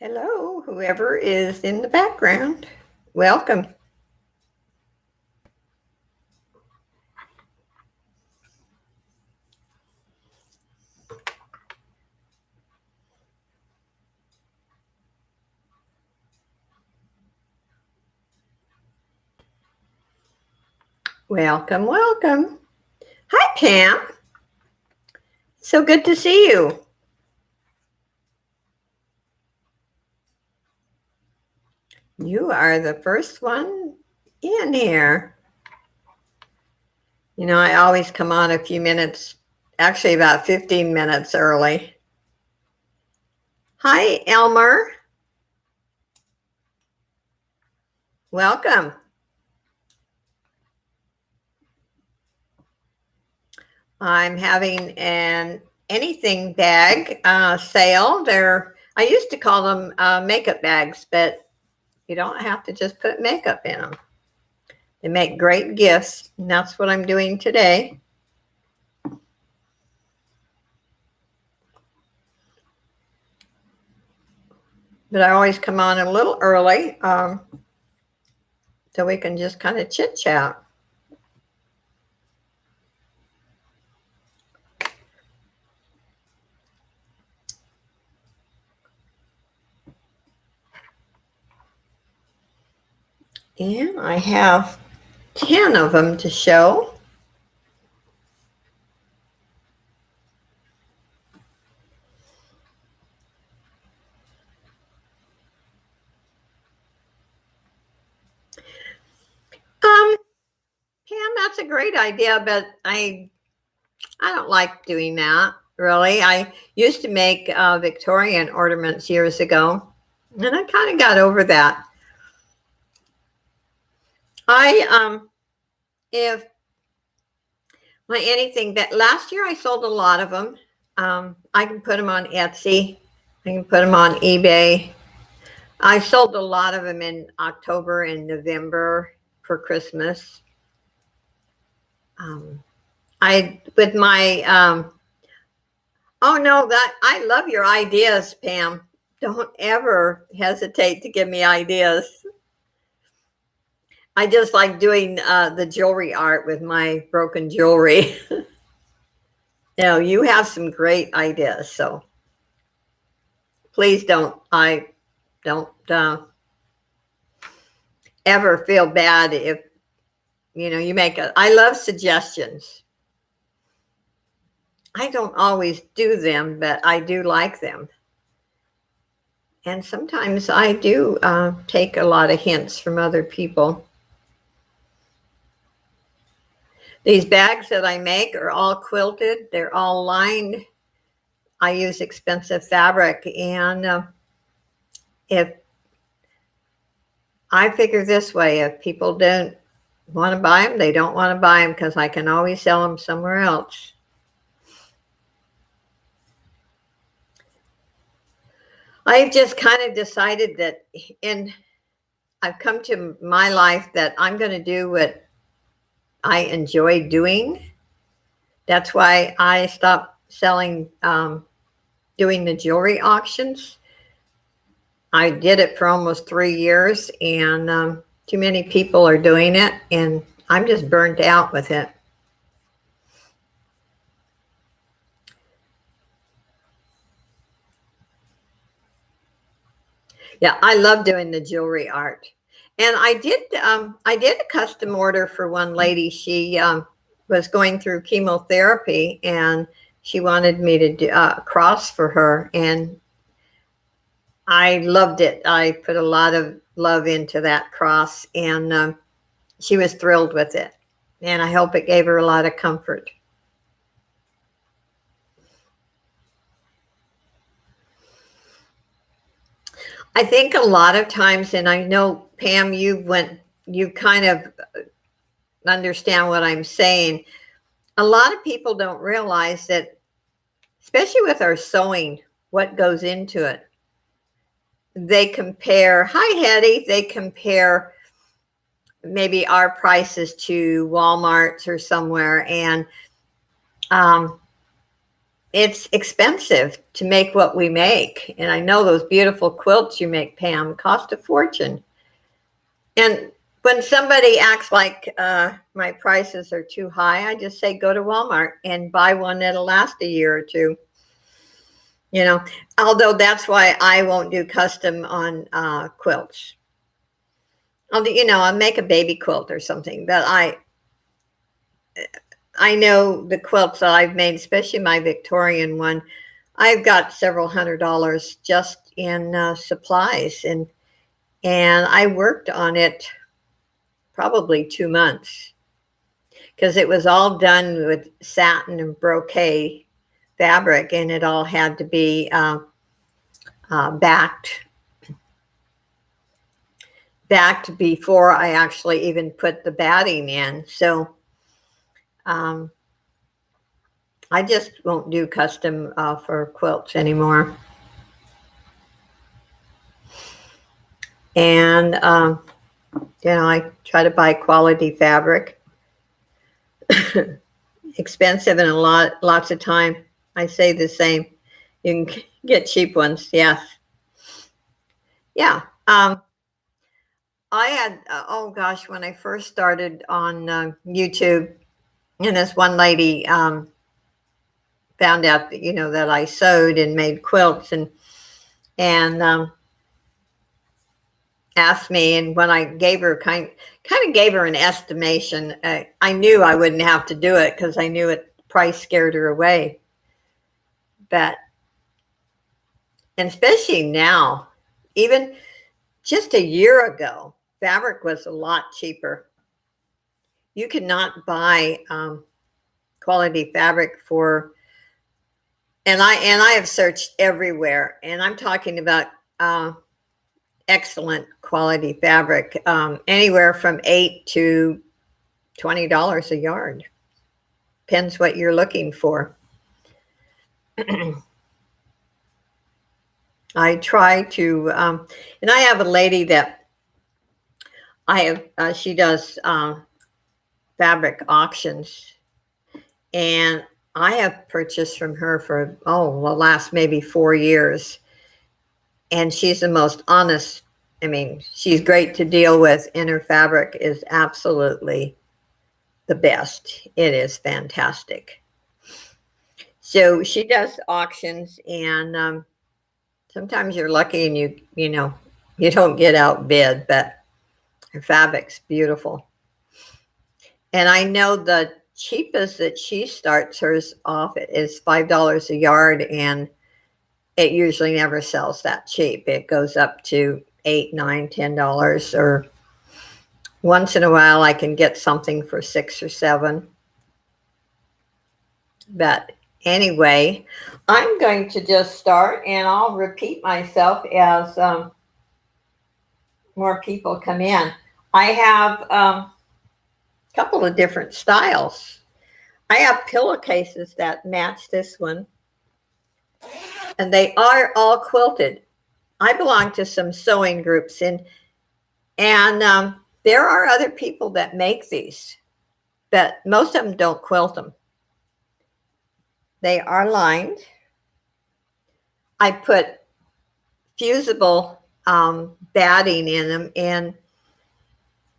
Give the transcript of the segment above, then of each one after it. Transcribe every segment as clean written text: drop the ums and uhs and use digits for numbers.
Hello, whoever is in the background. Welcome. Welcome, welcome. Hi, Pam. So good to see you. You are the first one in here. You know, I always come on a few minutes, actually about 15 minutes early. Hi, Elmer. Welcome. I'm having an anything bag sale. I used to call them makeup bags, but you don't have to just put makeup in them. They make great gifts, and that's what I'm doing today. But I always come on a little early so we can just kind of chit chat. And I have 10 of them to show. Pam, that's a great idea, but I don't like doing that, really. I used to make Victorian ornaments years ago, and I kind of got over that. If anything, that last year I sold a lot of them. I can put them on Etsy. I can put them on eBay. I sold a lot of them in October and November for Christmas. Oh no, I love your ideas, Pam. Don't ever hesitate to give me ideas. I just like doing the jewelry art with my broken jewelry. You have some great ideas, so please don't. I don't ever feel bad if you make I love suggestions. I don't always do them, but I do like them. And sometimes I do take a lot of hints from other people. These bags that I make are all quilted. They're all lined. I use expensive fabric. And if I figure this way, if people don't want to buy them, they don't want to buy them, because I can always sell them somewhere else. I've just kind of decided that I've come to my life that I'm going to do what I enjoy doing. That's why I stopped selling, doing the jewelry auctions. I did it for almost 3 years, and too many people are doing it, and I'm just burnt out with it. Yeah, I love doing the jewelry art. And I did a custom order for one lady. She was going through chemotherapy, and she wanted me to do a cross for her, and I loved it. I put a lot of love into that cross, and she was thrilled with it. And I hope it gave her a lot of comfort. I think a lot of times, and I know, Pam, you kind of understand what I'm saying. A lot of people don't realize that, especially with our sewing, what goes into it. They compare, hi, Hetty, they compare maybe our prices to Walmart's or somewhere. And it's expensive to make what we make. And I know those beautiful quilts you make, Pam, cost a fortune. And when somebody acts like my prices are too high, I just say go to Walmart and buy one that'll last a year or two. You know, although that's why I won't do custom on quilts. I'll make a baby quilt or something. But I know the quilts that I've made, especially my Victorian one, I've got several $100s just in supplies, and I worked on it probably 2 months because it was all done with satin and brocade fabric, and it all had to be backed before I actually even put the batting in. So I just won't do custom for quilts anymore. And I try to buy quality fabric. Expensive, and lots of time. I say the same. You can get cheap ones, yes. Yeah. I had, oh gosh, when I first started on YouTube, and this one lady found out that, that I sewed and made quilts, and asked me, and when I gave her kind of gave her an estimation, I knew I wouldn't have to do it because I knew price scared her away. But, and especially now, even just a year ago, fabric was a lot cheaper. You could not buy quality fabric for, and I have searched everywhere, and I'm talking about excellent quality fabric, anywhere from $8 to $20 a yard. Depends what you're looking for. I try to, and I have a lady that she does fabric auctions, and I have purchased from her for the last maybe 4 years. And she's the most honest. I mean, she's great to deal with, and her fabric is absolutely the best. It is fantastic. So she does auctions, and sometimes you're lucky and you don't get outbid, but her fabric's beautiful. And I know the cheapest that she starts hers off is $5 a yard, and it usually never sells that cheap. It goes up to $8, $9, $10, or once in a while I can get something for $6 or $7. But anyway, I'm going to just start, and I'll repeat myself as more people come in. I have a couple of different styles. I have pillowcases that match this one, and they are all quilted. I belong to some sewing groups, and there are other people that make these, but most of them don't quilt them. They are lined. I put fusible batting in them, and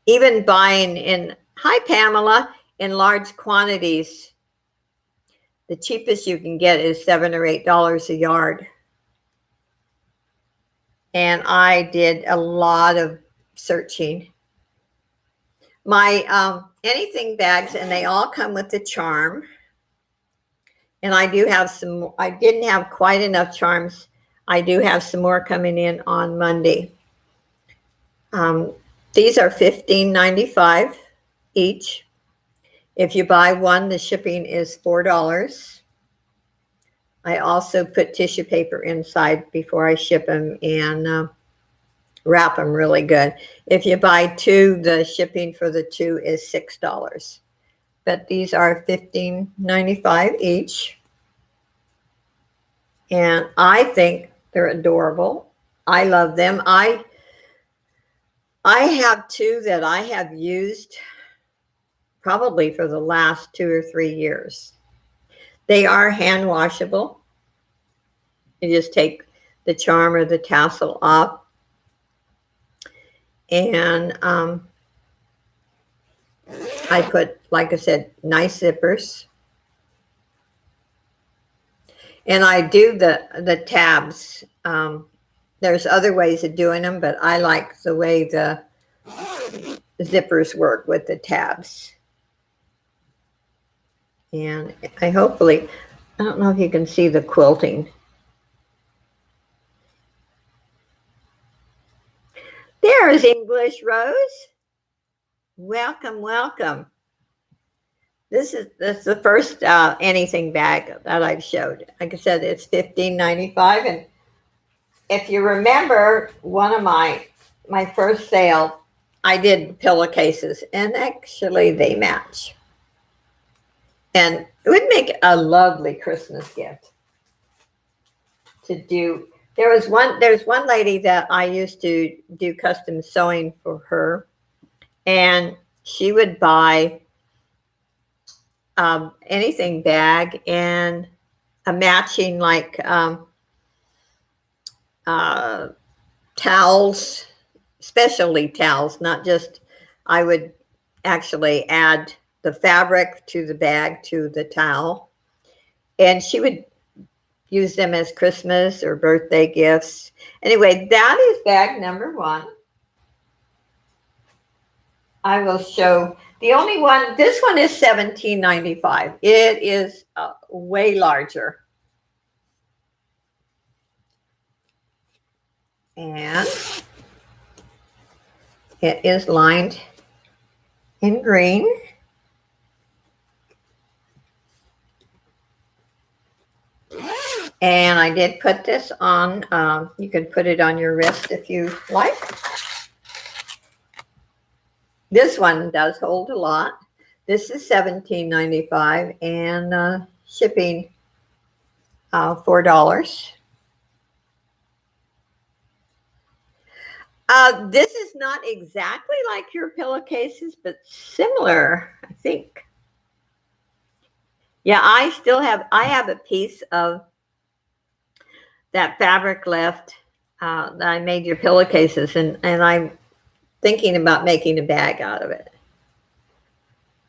even buying in, hi Pamela, in large quantities, the cheapest you can get is $7 or $8 a yard. And I did a lot of searching. My anything bags, and they all come with the charm. And I do have some, I didn't have quite enough charms. I do have some more coming in on Monday. These are $15.95 each. If you buy one, the shipping is $4. I also put tissue paper inside before I ship them, and wrap them really good. If you buy two, the shipping for the two is $6. But these are $15.95 each. And I think they're adorable. I love them. I have two that I have used probably for the last 2 or 3 years. They are hand washable. You just take the charm or the tassel off. And I put, like I said, nice zippers. And I do the tabs. There's other ways of doing them, but I like the way the zippers work with the tabs. And I don't know if you can see the quilting. There's English Rose. Welcome, welcome. This is the first anything bag that I've showed. Like I said, it's $15.95. And if you remember, one of my first sale, I did pillowcases, and actually they match. And it would make a lovely Christmas gift to do. There's one lady that I used to do custom sewing for her, and she would buy anything bag and a matching like towels, specialty towels, not just, I would actually add the fabric to the bag to the towel, and she would use them as Christmas or birthday gifts. Anyway, that is bag number one. I will show the only one. This one is $17.95. It is way larger. And it is lined in green. And I did put this on. You can put it on your wrist if you like. This one does hold a lot. This is $17.95 and shipping $4. This is not exactly like your pillowcases, but similar, I think. Yeah, I have a piece of that fabric left that I made your pillowcases, and I'm thinking about making a bag out of it.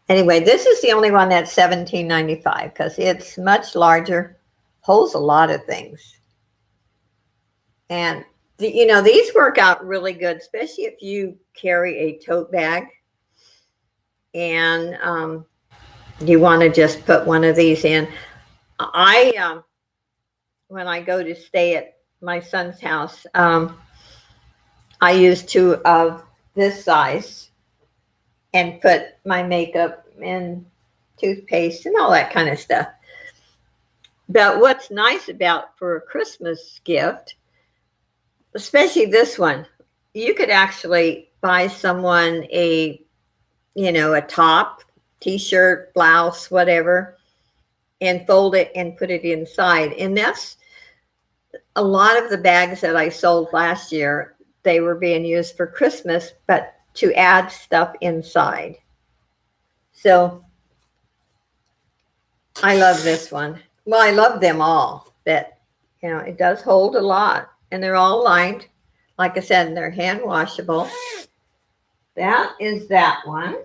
Anyway, this is the only one that's $17.95 because it's much larger, holds a lot of things. And these work out really good, especially if you carry a tote bag and you want to just put one of these in. When I go to stay at my son's house, I use two of this size and put my makeup and toothpaste and all that kind of stuff. But what's nice about for a Christmas gift, especially this one, you could actually buy someone a top, t-shirt, blouse, whatever, and fold it and put it inside. And that's a lot of the bags that I sold last year. They were being used for Christmas, but to add stuff inside. So I love this one. Well, I love them all. That it does hold a lot, and they're all lined. Like I said, they're hand washable. That is that one.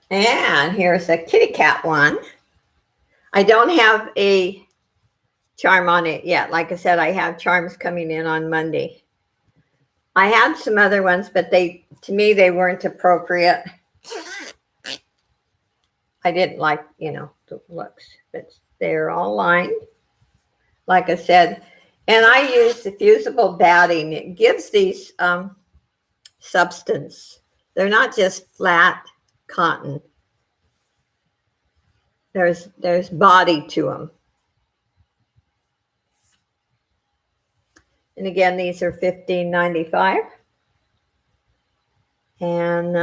And here's a kitty cat one. I don't have a charm on it yet. Like I said, I have charms coming in on Monday. I had some other ones, but to me, they weren't appropriate. I didn't like, the looks, but they're all lined. Like I said, and I use the fusible batting. It gives these substance. They're not just flat cotton. There's body to them. And again, these are $15.95. And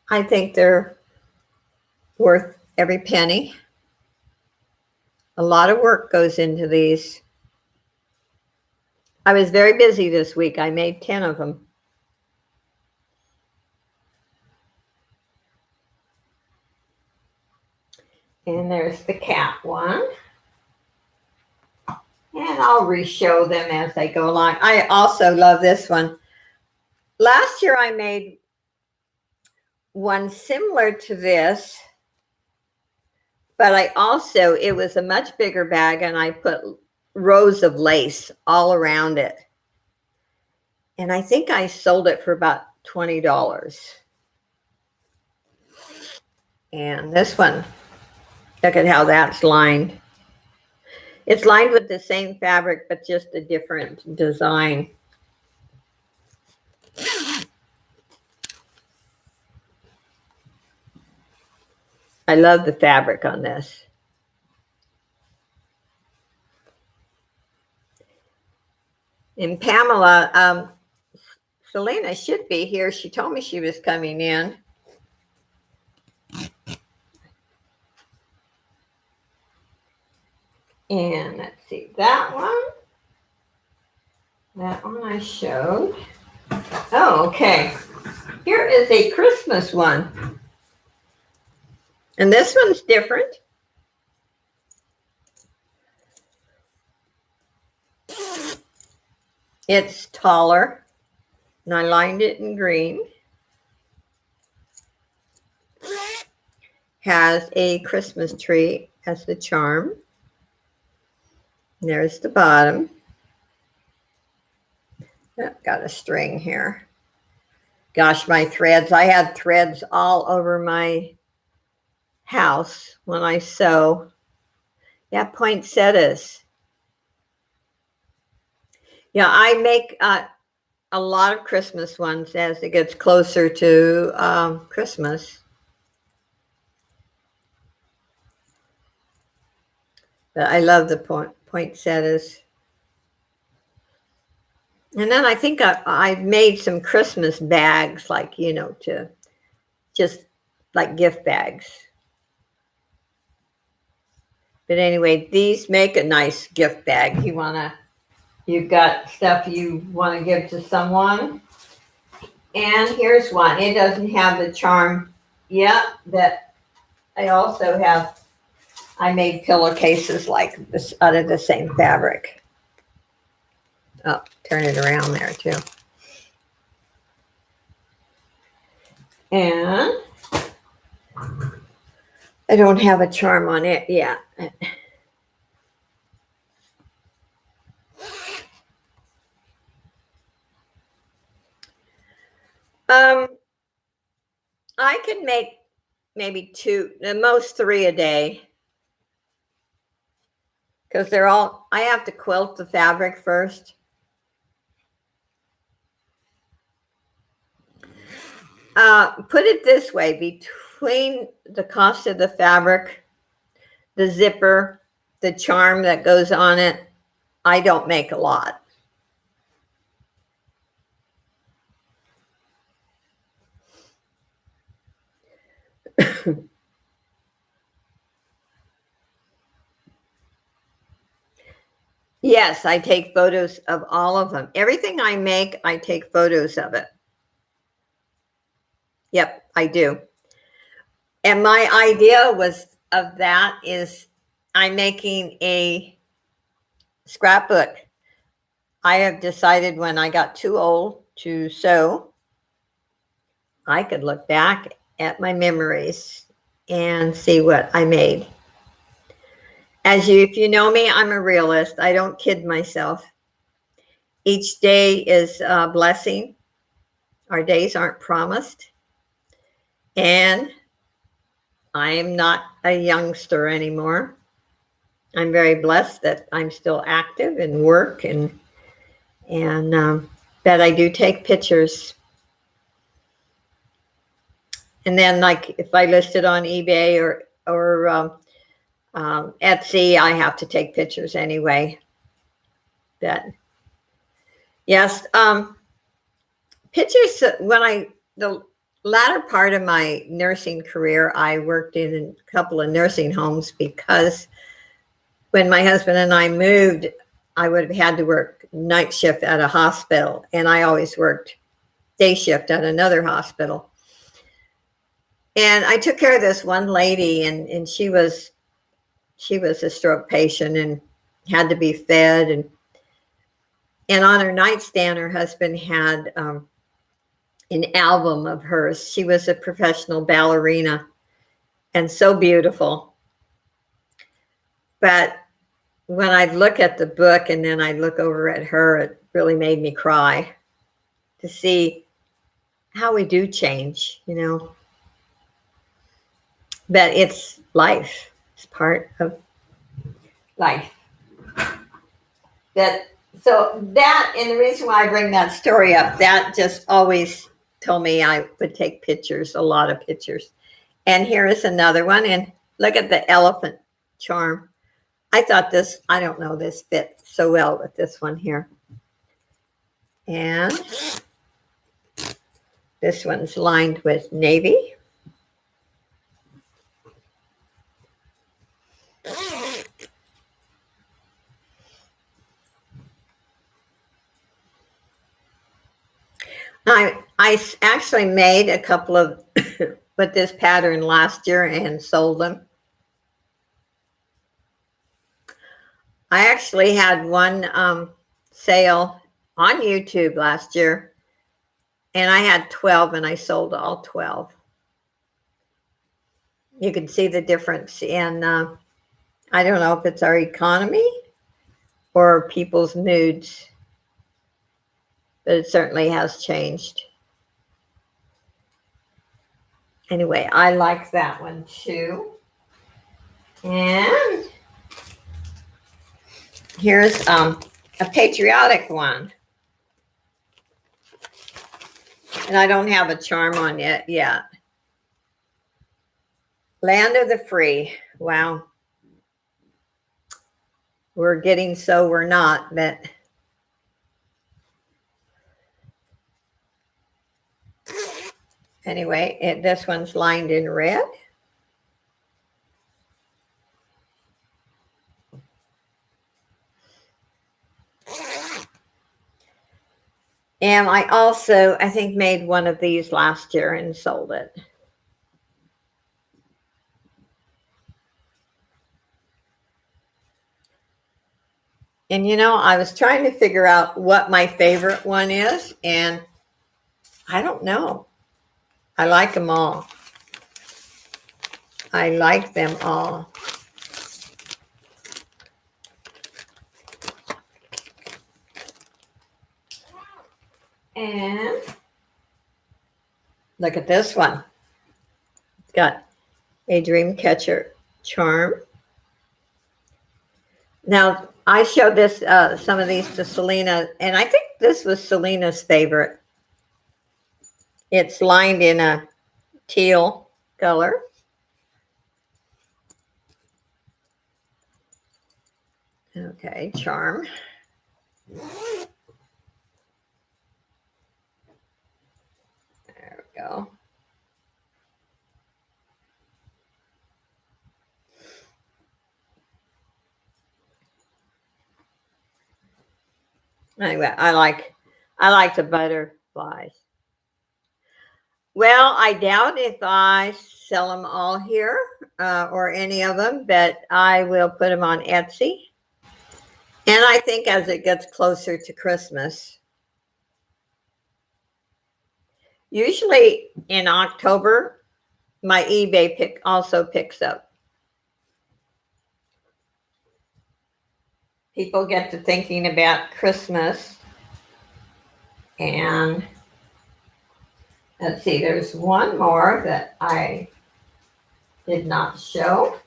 I think they're worth every penny. A lot of work goes into these. I was very busy this week. I made 10 of them. And there's the cat one. And I'll re-show them as they go along. I also love this one. Last year I made one similar to this, but it was a much bigger bag, and I put rows of lace all around it. And I think I sold it for about $20. And this one, look at how that's lined. It's lined with the same fabric, but just a different design. I love the fabric on this. And Pamela, Selena should be here. She told me she was coming in. And let's see, that one. That one I showed. Oh, okay. Here is a Christmas one. And this one's different. It's taller. And I lined it in green. Has a Christmas tree as the charm. And there's the bottom. Got a string here. Gosh, my threads. I had threads all over my house when I sew. Yeah, poinsettias. Yeah, I make a lot of Christmas ones as it gets closer to Christmas. But I love the poinsettias. And then I think I made some Christmas bags, like, to just like gift bags. But anyway, these make a nice gift bag. You've got stuff you want to give to someone. And here's one. It doesn't have the charm yet, but I also I made pillowcases like this out of the same fabric. Oh, turn it around there too. And I don't have a charm on it yet. I can make maybe 2, the most 3 a day. Because I have to quilt the fabric first. Put it this way, between the cost of the fabric, the zipper, the charm that goes on it, I don't make a lot. Yes, I take photos of all of them. Everything I make, I take photos of it. Yep, I do. And my idea of that is I'm making a scrapbook. I have decided when I got too old to sew, I could look back at my memories and see what I made. If you know me, I'm a realist. I don't kid myself. Each day is a blessing. Our days aren't promised. And I am not a youngster anymore. I'm very blessed that I'm still active and work and that I do take pictures. And then, like, if I list it on eBay or Etsy, I have to take pictures anyway. Yes, pictures. The latter part of my nursing career, I worked in a couple of nursing homes because when my husband and I moved, I would have had to work night shift at a hospital, and I always worked day shift at another hospital. And I took care of this one lady, and she was a stroke patient and had to be fed. And on her nightstand, her husband had an album of hers. She was a professional ballerina and so beautiful. But when I look at the book and then I look over at her, it really made me cry to see how we do change, you know. But it's life. It's part of life. That and the reason why I bring that story up, that just always told me I would take pictures, a lot of pictures. And here is another one. And look at the elephant charm. I thought this, I don't know, this fit so well with this one here. And this one's lined with navy. I actually made a couple of with this pattern last year and sold them. I actually had one sale on YouTube last year, and I had 12 and I sold all 12. You can see the difference in, I don't know if it's our economy or people's moods, but it certainly has changed. Anyway, I like that one too. And here's a patriotic one. And I don't have a charm on it yet. Land of the Free. Wow. We're getting so we're not, but anyway, this one's lined in red. And I also, I think, made one of these last year and sold it. And you know, I was trying to figure out what my favorite one is, and I don't know. I like them all. I like them all. And look at this one. It's got a dream catcher charm. Now, I showed this, some of these to Selena, and I think this was Selena's favorite. It's lined in a teal color. Okay, charm. There we go. Anyway, I like the butterflies. Well, I doubt if I sell them all here or any of them, but I will put them on Etsy. And I think as it gets closer to Christmas, usually in October, my eBay also picks up. People get to thinking about Christmas. And let's see, there's one more that I did not show.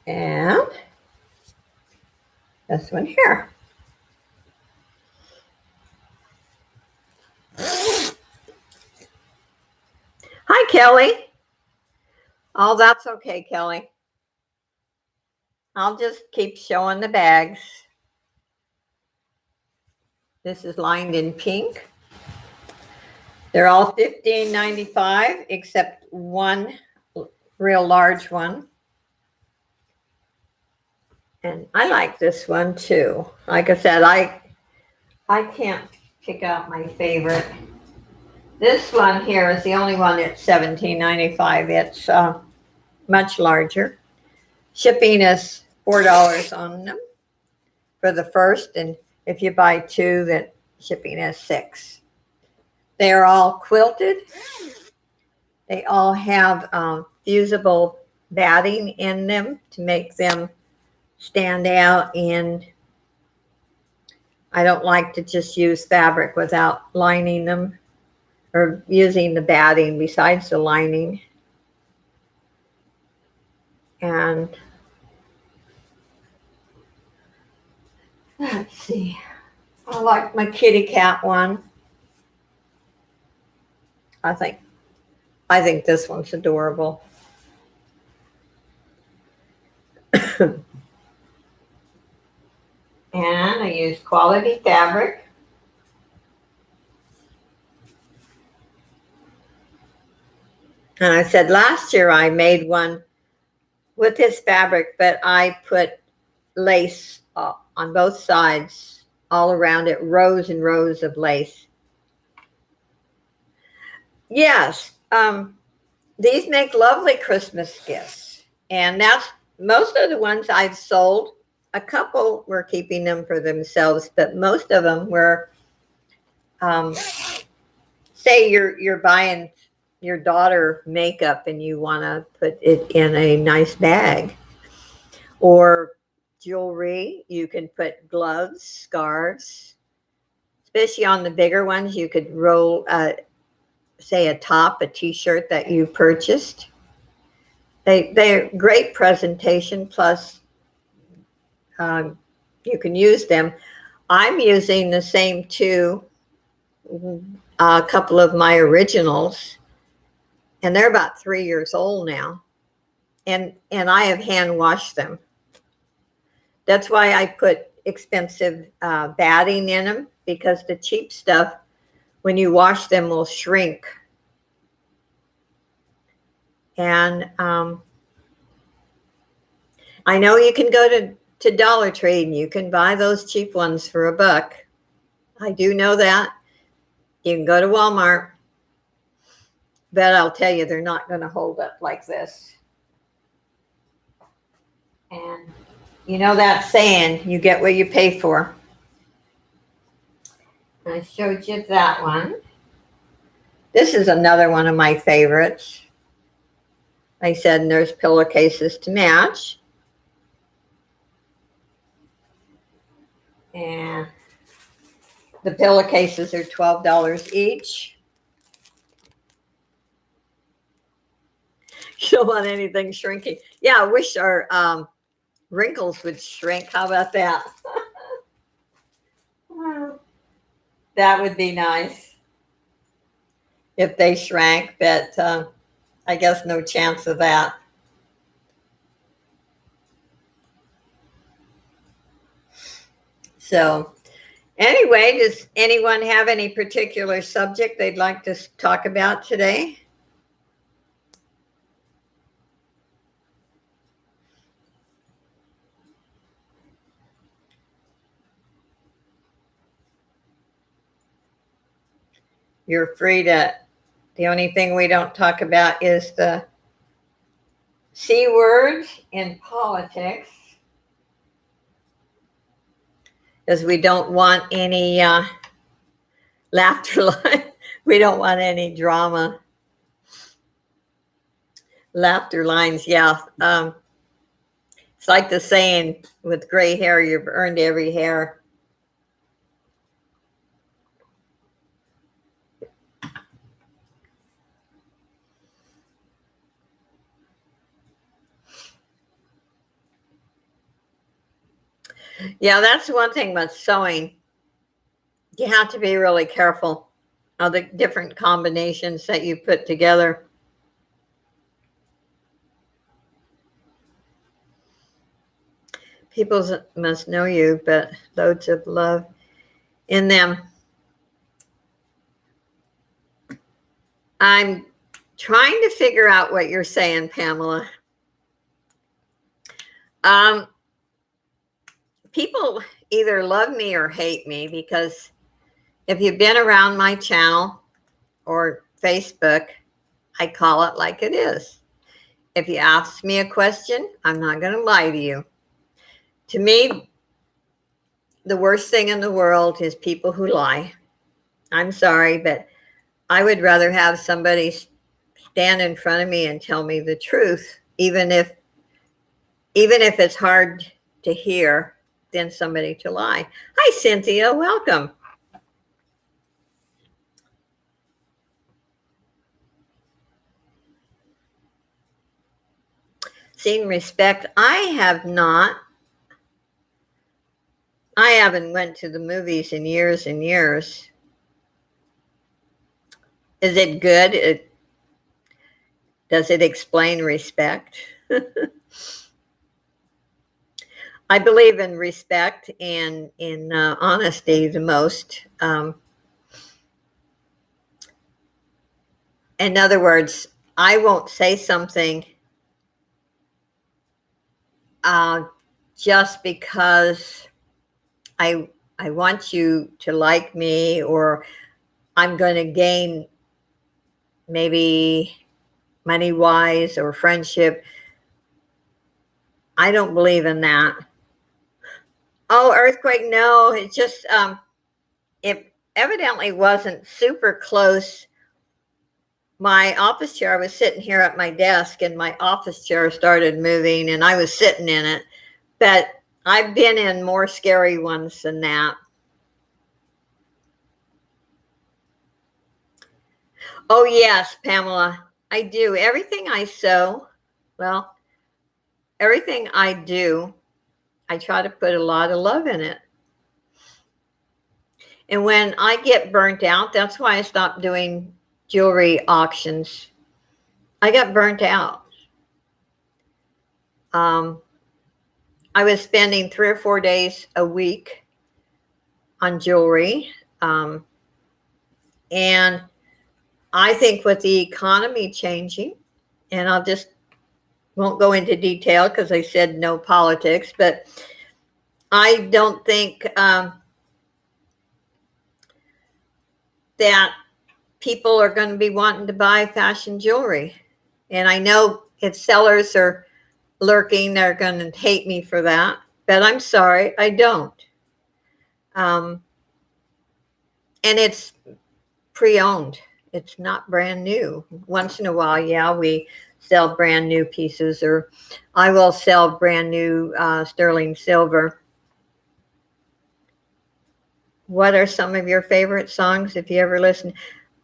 And this one here. Hi, Kelly. Oh, that's okay, Kelly. I'll just keep showing the bags. This is lined in pink. They're all $15.95 except one real large one. And I like this one too. Like I said, I can't pick out my favorite. This one here is the only one that's $17.95. It's much larger. Shipping is $4 on them for the first, and if you buy two, that shipping is $6. They are all quilted. They all have fusible batting in them to make them stand out, and I don't like to just use fabric without lining them or using the batting besides the lining. And let's see, I like my kitty cat one. I think this one's adorable. And I use quality fabric. And I said last year I made one with this fabric, but I put lace on both sides, all around it, rows and rows of lace. Yes, these make lovely Christmas gifts. And that's most of the ones I've sold. A couple were keeping them for themselves, but most of them were, say you're buying your daughter makeup and you want to put it in a nice bag, or jewelry. You can put gloves, scarves, especially on the bigger ones. You could roll, say a top, a t-shirt that you purchased. They're great presentation, plus you can use them. I'm using the same two, a couple of my originals, and they're about 3 years old now, and I have hand washed them. That's why I put expensive batting in them, because the cheap stuff, when you wash them, will shrink. And I know you can go to Dollar Tree and you can buy those cheap ones for $1. I do know that. You can go to Walmart, but I'll tell you, they're not going to hold up like this. And you know that saying, you get what you pay for. I showed you that one. This is another one of my favorites. I said, and there's pillowcases to match. And the pillowcases are $12 each. You don't want anything shrinking. Yeah, I wish our wrinkles would shrink. How about that? That would be nice if they shrank, but I guess no chance of that. So anyway, does anyone have any particular subject they'd like to talk about today? You're free to. The only thing we don't talk about is the C word in politics, because we don't want any laughter line. We don't want any drama. Laughter lines, yeah. It's like the saying, with gray hair, you've earned every hair. Yeah, that's one thing about sewing. You have to be really careful of the different combinations that you put together. People must know you, but loads of love in them. I'm trying to figure out what you're saying, Pamela. People either love me or hate me, because If you've been around my channel or Facebook, I call it like it is. If you ask me a question, I'm not going to lie to you. To me, the worst thing in the world is people who lie. I'm sorry, but I would rather have somebody stand in front of me and tell me the truth, even if it's hard to hear, than somebody to lie. Hi, Cynthia. Welcome. Seen Respect. I have not. I haven't went to the movies in years and years. Is it good? Does it explain respect? I believe in respect and in honesty the most. In other words, I won't say something just because I want you to like me, or I'm going to gain maybe money wise or friendship. I don't believe in that. Oh, earthquake, no. It just it evidently wasn't super close. My office chair, I was sitting here at my desk and my office chair started moving and I was sitting in it. But I've been in more scary ones than that. Oh, yes, Pamela, I do. Everything I sew, well, everything I do, I try to put a lot of love in it. And when I get burnt out, that's why I stopped doing jewelry auctions. I got burnt out. I was spending 3 or 4 days a week on jewelry. And I think with the economy changing, and I'll just won't go into detail because I said no politics, but I don't think that people are going to be wanting to buy fashion jewelry. And I know its sellers are lurking. They're going to hate me for that, but I'm sorry, I don't. And it's pre-owned. It's not brand new. Once in a while, yeah, we sell brand new pieces, or I will sell brand new sterling silver. What are some of your favorite songs if you ever listen?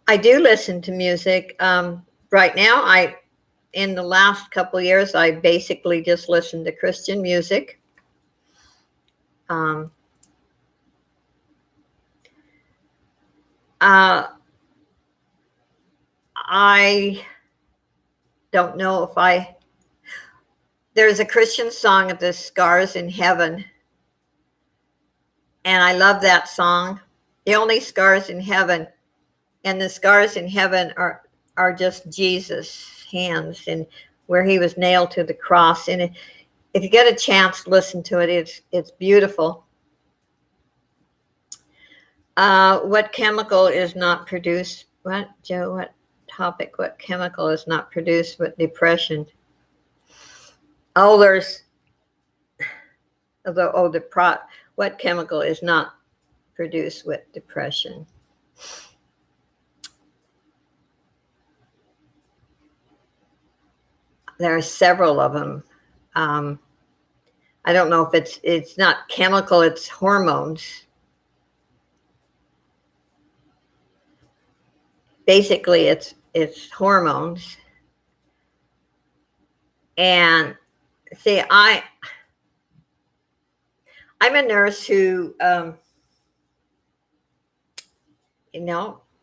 I do listen to music. Right now, in the last couple of years, I basically just listen to Christian music. I don't know if there's a Christian song of the Scars in Heaven, and I love that song. The only scars in heaven, and the scars in heaven are just Jesus' hands and where he was nailed to the cross. And if you get a chance to listen to it, it's beautiful. What chemical is not produced? What, Joe? What topic? What chemical is not produced with depression? Oh, what chemical is not produced with depression? There are several of them. I don't know if it's not chemical, it's hormones. Basically, it's hormones. And see, I'm a nurse who,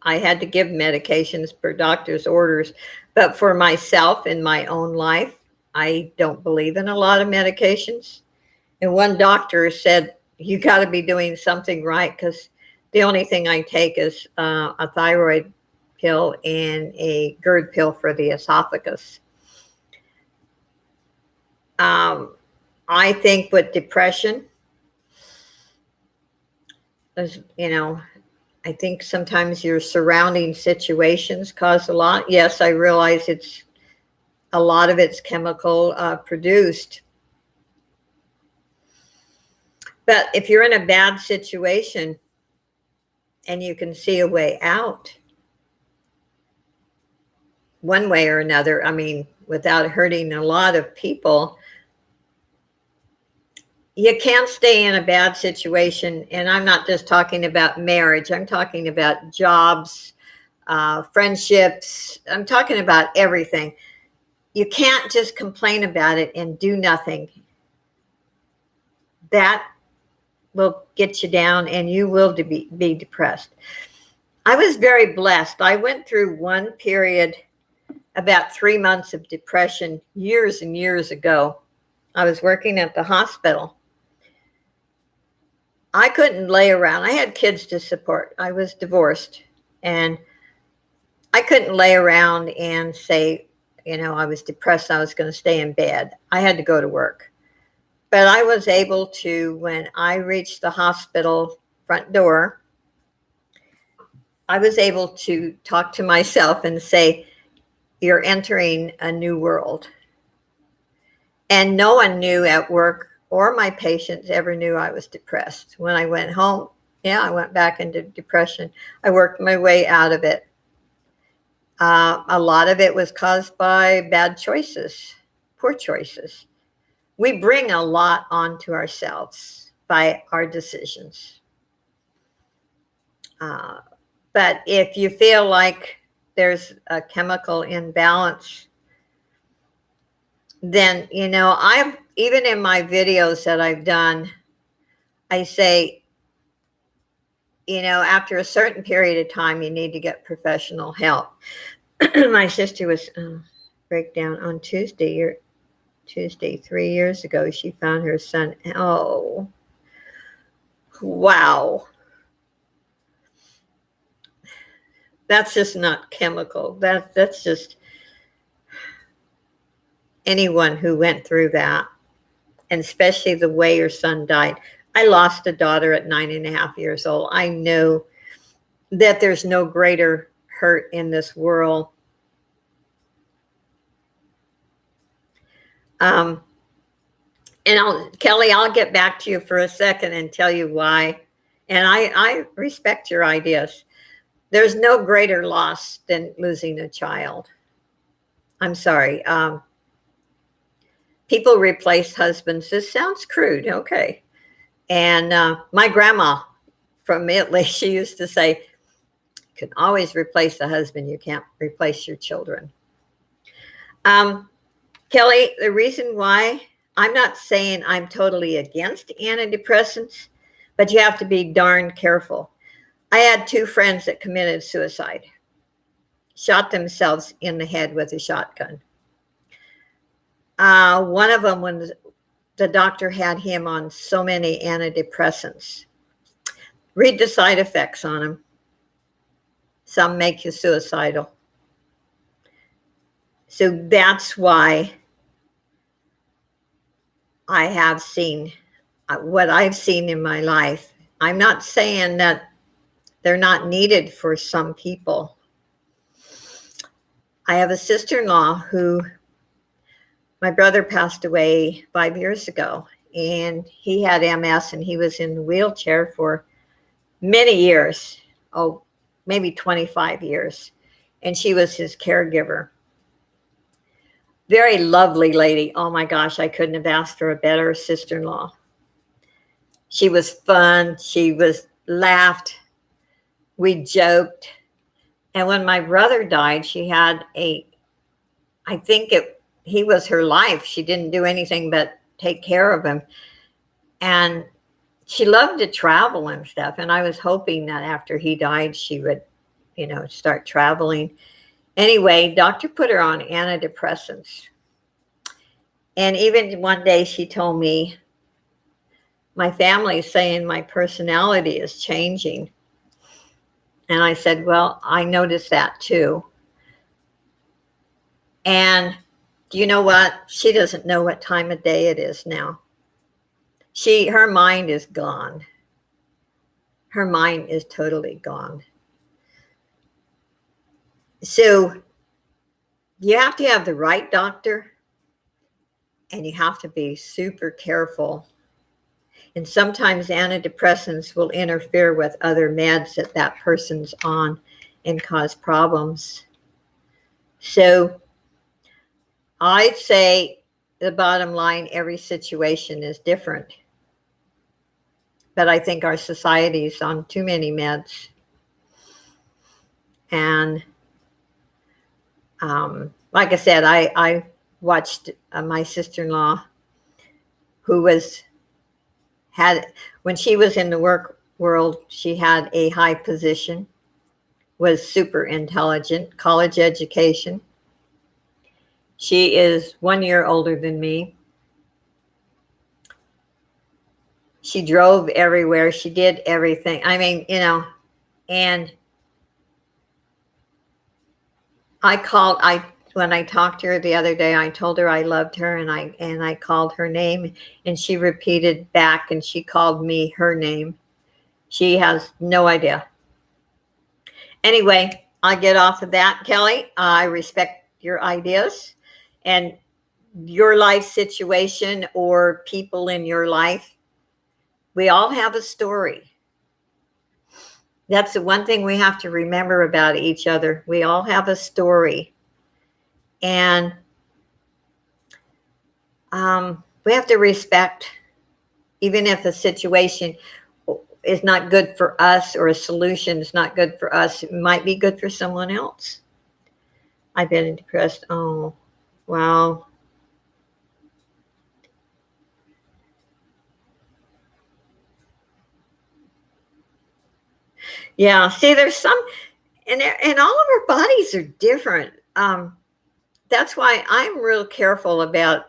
I had to give medications per doctor's orders, but for myself in my own life, I don't believe in a lot of medications. And one doctor said, you got to be doing something right, because the only thing I take is a thyroid pill and a GERD pill for the esophagus. I think with depression, I think sometimes your surrounding situations cause a lot. Yes, I realize a lot of it's chemical produced. But if you're in a bad situation and you can see a way out, one way or another, I mean, without hurting a lot of people, you can't stay in a bad situation. And I'm not just talking about marriage, I'm talking about jobs, friendships, I'm talking about everything. You can't just complain about it and do nothing. That will get you down and you will be depressed. I was very blessed. I went through one period, about 3 months of depression years and years ago. I was working at the hospital. I couldn't lay around. I had kids to support. I was divorced, and I couldn't lay around and say, I was depressed. I was going to stay in bed. I had to go to work. But I was able to, when I reached the hospital front door, I was able to talk to myself and say, you're entering a new world. And no one knew at work or my patients ever knew I was depressed. When I went home, I went back into depression. I worked my way out of it. A lot of it was caused by bad choices, poor choices. We bring a lot onto ourselves by our decisions. But if you feel like there's a chemical imbalance, then, I've, even in my videos that I've done, I say, after a certain period of time, you need to get professional help. My sister was breakdown on Tuesday 3 years ago. She found her son. Oh, wow. That's just not chemical. That's just anyone who went through that, and especially the way your son died. I lost a daughter at 9.5 years old. I know that there's no greater hurt in this world. And Kelly, I'll get back to you for a second and tell you why. And I respect your ideas. There's no greater loss than losing a child. I'm sorry. People replace husbands. This sounds crude. Okay. And my grandma from Italy, she used to say, you can always replace a husband. You can't replace your children. Kelly, the reason why, I'm not saying I'm totally against antidepressants, but you have to be darn careful. I had 2 friends that committed suicide, shot themselves in the head with a shotgun. One of them, when the doctor had him on so many antidepressants, read the side effects on them. Some make you suicidal. So that's why I have seen what I've seen in my life. I'm not saying that they're not needed for some people. I have a sister-in-law who, my brother passed away 5 years ago, and he had MS, and he was in the wheelchair for many years, maybe 25 years, and she was his caregiver. Very lovely lady. Oh my gosh, I couldn't have asked for a better sister-in-law. She was fun. She laughed. We joked. And when my brother died, she had he was her life. She didn't do anything but take care of him. And she loved to travel and stuff. And I was hoping that after he died, she would, start traveling. Anyway, doctor put her on antidepressants. And even one day she told me, my family's saying my personality is changing. And I said, well, I noticed that too. And do you know what? She doesn't know what time of day it is now. Her mind is gone. her mind is totally gone. So you have to have the right doctor, and you have to be super careful. And sometimes antidepressants will interfere with other meds that that person's on and cause problems. So I'd say the bottom line, every situation is different. But I think our society's on too many meds. And like I said, I watched my sister-in-law who when she was in the work world, she had a high position, was super intelligent, college education. She is 1 year older than me. She drove everywhere. She did everything. I mean, and when I talked to her the other day, I told her I loved her, and I called her name, and she repeated back, and she called me her name. She has no idea. Anyway, I'll get off of that, Kelly. I respect your ideas and your life situation or people in your life. We all have a story. That's the one thing we have to remember about each other. We all have a story. And we have to respect, even if a situation is not good for us or a solution is not good for us, it might be good for someone else. I've been depressed. Oh, wow. Yeah, see, there's some, and all of our bodies are different. That's why I'm real careful about,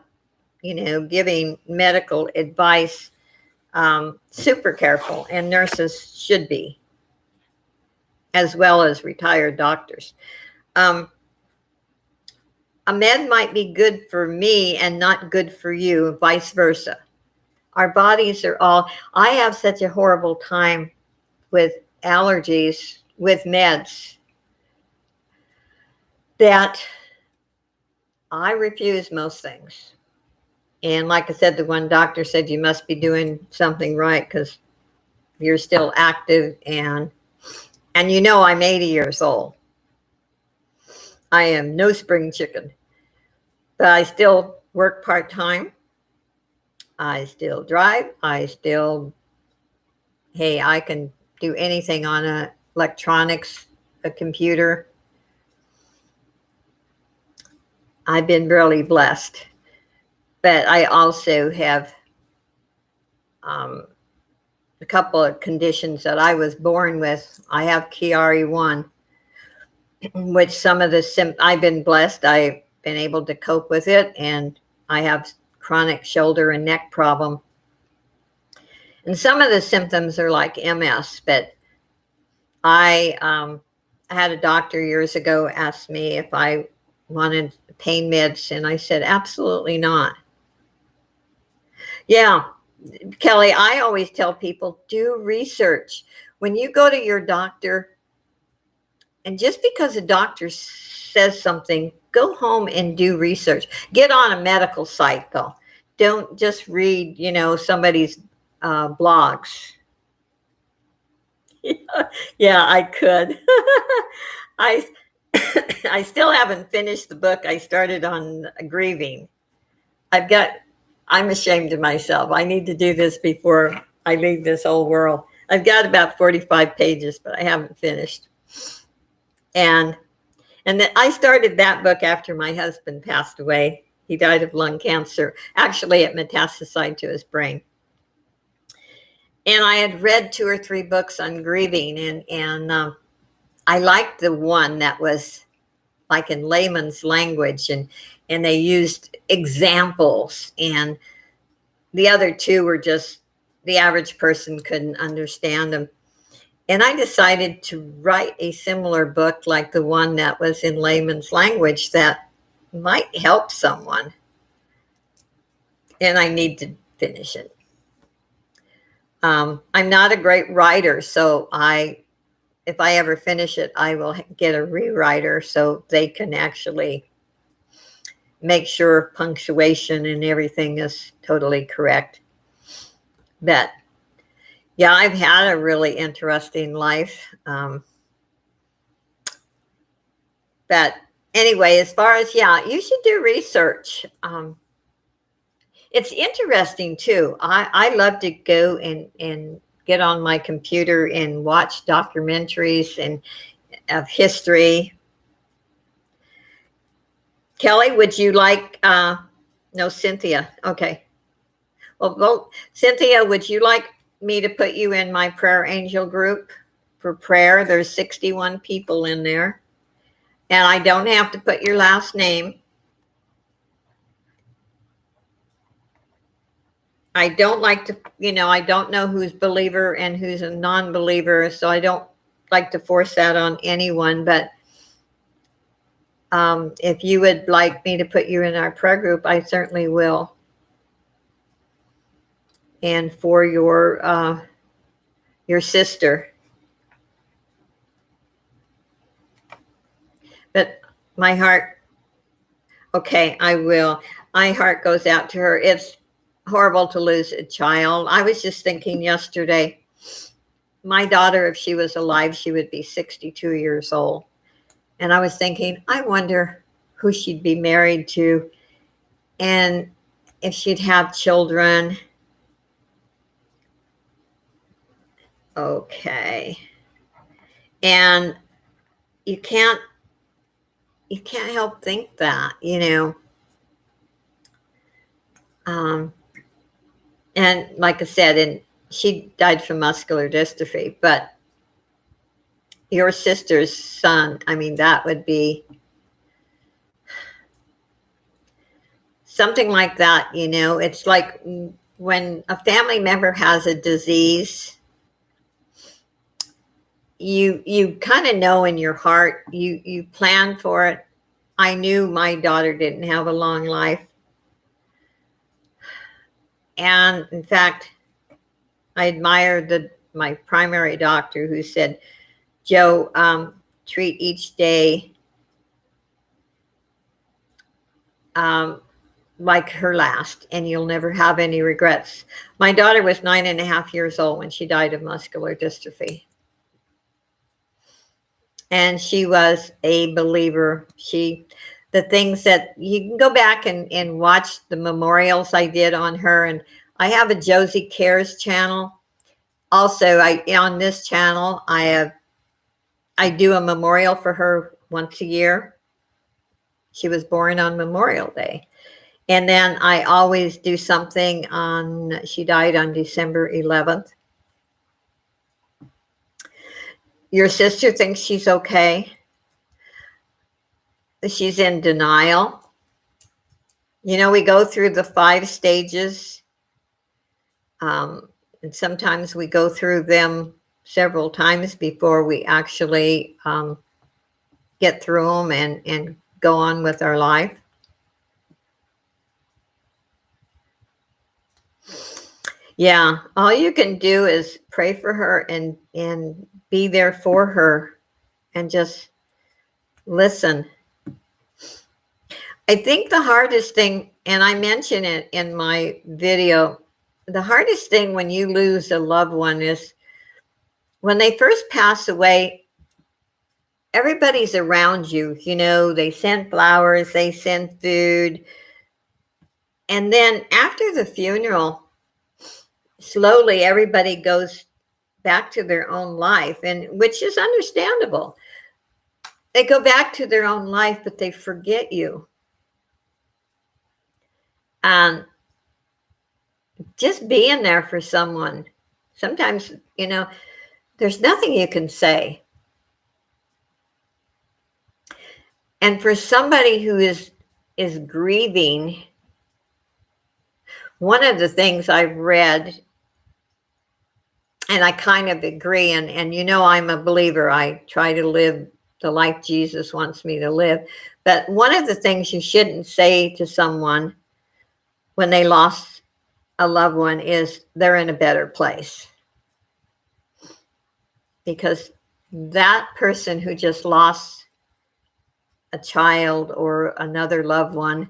giving medical advice. Super careful, and nurses should be, as well as retired doctors. A med might be good for me and not good for you, vice versa. Our bodies are all, I have such a horrible time with allergies, with meds, that I refuse most things. And like I said, the one doctor said, you must be doing something right because you're still active, and I'm 80 years old. I am no spring chicken, but I still work part-time. I still drive. I can do anything on electronics, a computer. I've been really blessed, but I also have a couple of conditions that I was born with. I have Chiari-1, which some of I've been blessed. I've been able to cope with it, and I have chronic shoulder and neck problem. And some of the symptoms are like MS, but I had a doctor years ago ask me if I wanted pain meds, and I said, absolutely not. Yeah, Kelly, I always tell people, do research. When you go to your doctor, and just because a doctor says something, go home and do research. Get on a medical site, though. Don't just read, somebody's blogs. Yeah, I could. I still haven't finished the book I started on grieving. I'm ashamed of myself. I need to do this before I leave this old world. I've got about 45 pages, but I haven't finished. And then I started that book after my husband passed away. He died of lung cancer. Actually, it metastasized to his brain. And I had read 2 or 3 books on grieving, and I liked the one that was like in layman's language, and they used examples, and the other 2 were just the average person couldn't understand them. And I decided to write a similar book like the one that was in layman's language that might help someone. And I need to finish it. I'm not a great writer, so if I ever finish it, I will get a rewriter so they can actually make sure punctuation and everything is totally correct. But yeah, I've had a really interesting life. But anyway, as far as, yeah, you should do research. It's interesting too. I love to go and get on my computer and watch documentaries and of history. Kelly, would you like, no, Cynthia. Okay. Well, Cynthia, would you like me to put you in my prayer angel group for prayer? There's 61 people in there. And I don't have to put your last name. I don't like to, I don't know who's believer and who's a non-believer, so I don't like to force that on anyone. But if you would like me to put you in our prayer group, I certainly will. And for your sister. But my heart, okay, I will. My heart goes out to her. It's horrible to lose a child. I was just thinking yesterday, my daughter, if she was alive, she would be 62 years old. And I was thinking, I wonder who she'd be married to and if she'd have children. Okay. And you can't help think that, and like I said, and she died from muscular dystrophy, but your sister's son, I mean, that would be something like that, it's like when a family member has a disease, you kind of know in your heart, you plan for it. I knew my daughter didn't have a long life. And in fact, I admired my primary doctor who said, Joe, treat each day like her last, and you'll never have any regrets. My daughter was 9.5 years old when she died of muscular dystrophy. And she was a believer. The things that you can go back and watch the memorials I did on her. And I have a Josie Cares channel. Also, on this channel, I do a memorial for her once a year. She was born on Memorial Day. And then I always do something she died on December 11th. Your sister thinks she's okay. She's in denial. We go through the 5 stages. And sometimes we go through them several times before we actually get through them and go on with our life. Yeah, all you can do is pray for her and be there for her and just listen. I think the hardest thing, and I mention it in my video, the hardest thing when you lose a loved one is when they first pass away, everybody's around you, they send flowers, they send food. And then after the funeral, slowly everybody goes back to their own life, and which is understandable. They go back to their own life, but they forget you. And just being there for someone, sometimes, there's nothing you can say. And for somebody who is grieving, one of the things I've read, and I kind of agree, and I'm a believer. I try to live the life Jesus wants me to live. But one of the things you shouldn't say to someone when they lost a loved one is they're in a better place. Because that person who just lost a child or another loved one,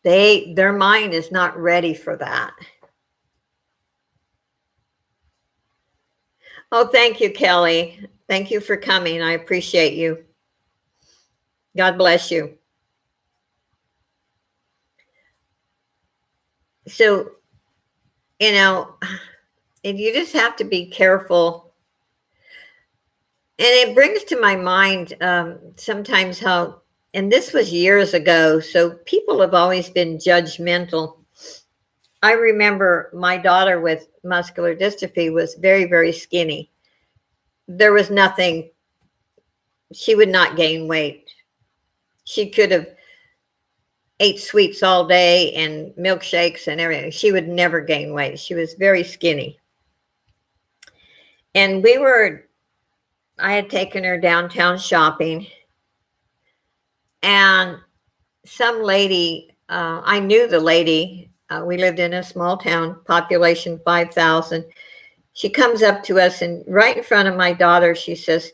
their mind is not ready for that. Oh, thank you, Kelly. Thank you for coming. I appreciate you. God bless you. So, you know, and you just have to be careful. And it brings to my mind sometimes how, and this was years ago, so people have always been judgmental. I remember my daughter with muscular dystrophy was very, very skinny. There was nothing, she would not gain weight. She could have ate sweets all day and milkshakes and everything. She would never gain weight. She was very skinny. And I had taken her downtown shopping, and some lady, I knew the lady, we lived in a small town, population 5,000. She comes up to us, and right in front of my daughter, she says,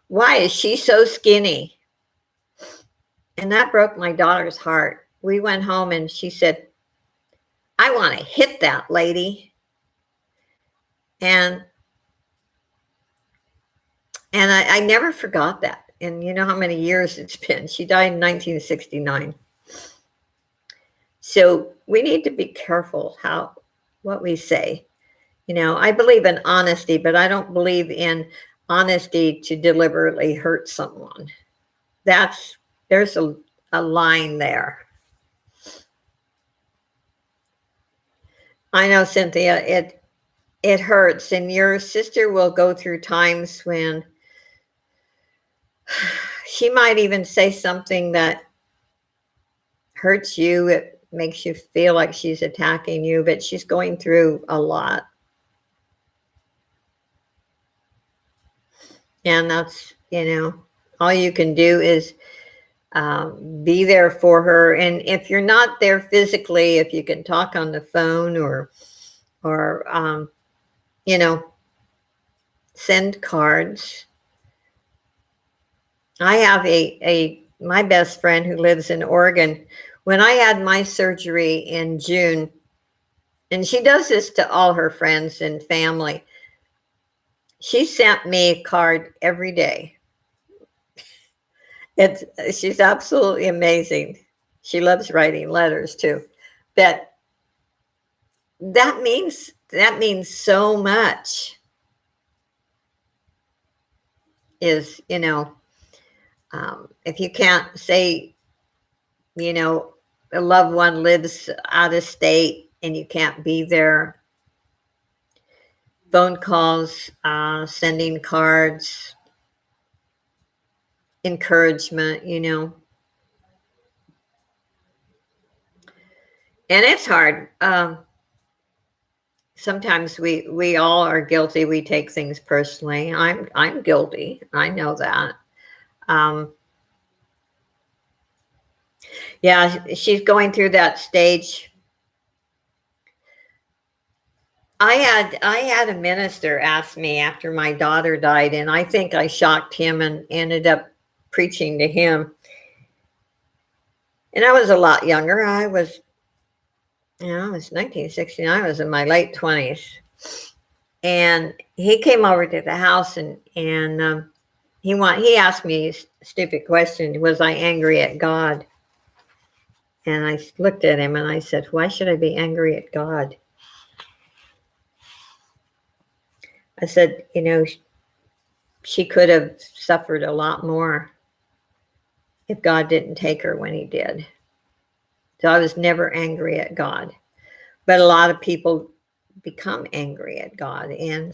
"Why is she so skinny?" And that broke my daughter's heart. We went home and she said, "I want to hit that lady." And I never forgot that. And you know how many years it's been. She died in 1969. So we need to be careful what we say. You know, I believe in honesty, but I don't believe in honesty to deliberately hurt someone. There's a line there. I know, Cynthia, it hurts, and your sister will go through times when she might even say something that hurts you. It makes you feel like she's attacking you, but she's going through a lot. And that's, all you can do is be there for her. And if you're not there physically, if you can talk on the phone or send cards. I have my best friend who lives in Oregon. When I had my surgery in June, and she does this to all her friends and family, she sent me a card every day. She's absolutely amazing. She loves writing letters too. But that means so much. Is, if you can't say, a loved one lives out of state and you can't be there, phone calls, sending cards, encouragement, and it's hard. Sometimes we all are guilty. We take things personally. I'm guilty. I know that. Yeah, she's going through that stage. I had a minister ask me after my daughter died, and I think I shocked him and ended up preaching to him. And I was a lot younger. I was 1969. I was in my late 20s. And he came over to the house and he asked me a stupid question. Was I angry at God? And I looked at him and I said, why should I be angry at God? I said, she could have suffered a lot more if God didn't take her when he did. So I was never angry at God. But a lot of people become angry at God, and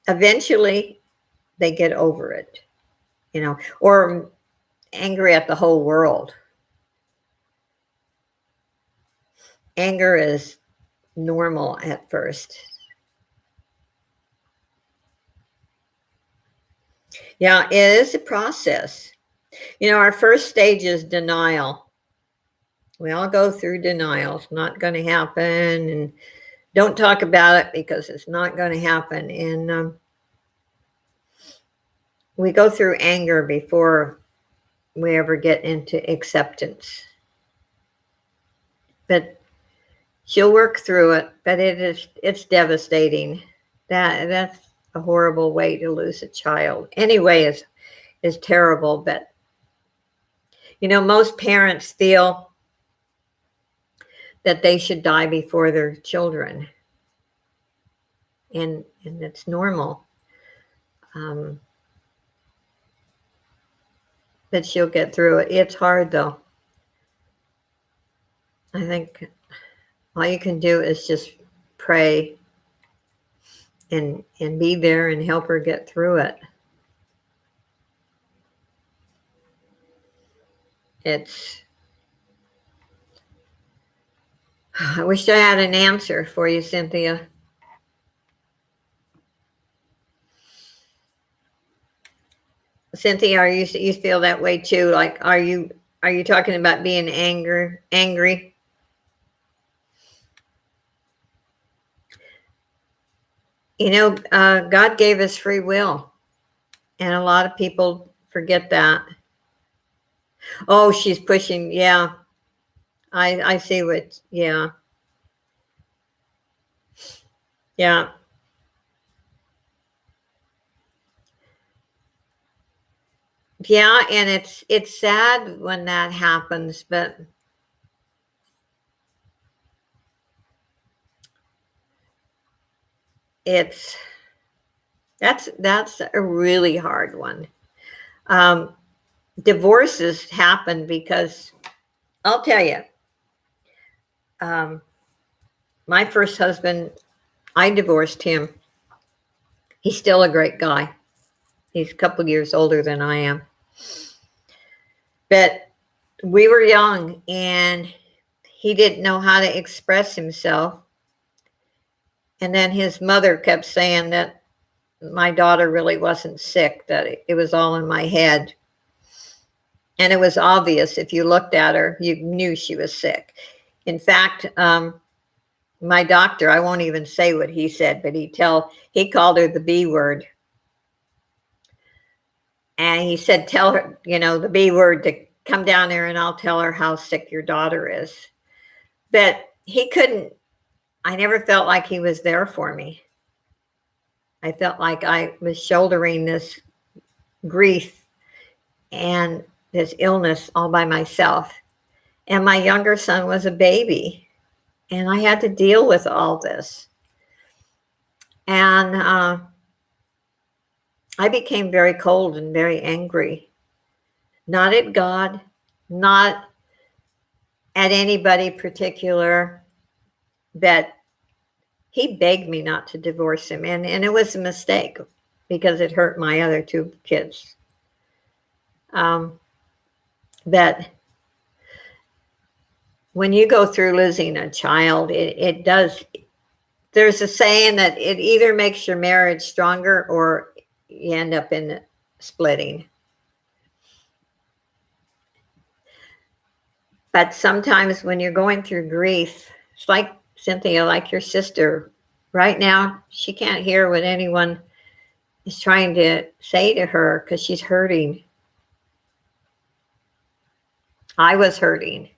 eventually they get over it, or angry at the whole world. Anger is normal at first. Yeah, it is a process. Our first stage is denial. We all go through denials. Not going to happen, and don't talk about it because it's not going to happen. And we go through anger before we ever get into acceptance. But she'll work through it. But it's devastating. That's a horrible way to lose a child. Anyway, is terrible. But most parents feel that they should die before their children, and it's normal. But she'll get through it. It's hard though. I think all you can do is just pray and be there and help her get through it. I wish I had an answer for you, Cynthia. Cynthia, you feel that way too? Like, are you talking about being angry? God gave us free will, and a lot of people forget that. Oh, she's pushing. Yeah, I see what. Yeah, yeah. Yeah, and it's sad when that happens, but that's a really hard one. Divorces happen because I'll tell you, my first husband, I divorced him. He's still a great guy. He's a couple years older than I am. But we were young and he didn't know how to express himself. And then his mother kept saying that my daughter really wasn't sick, that it was all in my head. And it was obvious. If you looked at her, you knew she was sick. In fact, my doctor, I won't even say what he said, but he called her the B word. And he said, tell her, the B word, to come down there and I'll tell her how sick your daughter is. But he couldn't. I never felt like he was there for me. I felt like I was shouldering this grief and this illness all by myself. And my younger son was a baby. And I had to deal with all this. And I became very cold and very angry. Not at God, not at anybody particular, but he begged me not to divorce him. And it was a mistake because it hurt my other two kids. But when you go through losing a child, it does. There's a saying that it either makes your marriage stronger or you end up in splitting. But sometimes when you're going through grief, it's like Cynthia, like your sister. Right now, she can't hear what anyone is trying to say to her because she's hurting. I was hurting.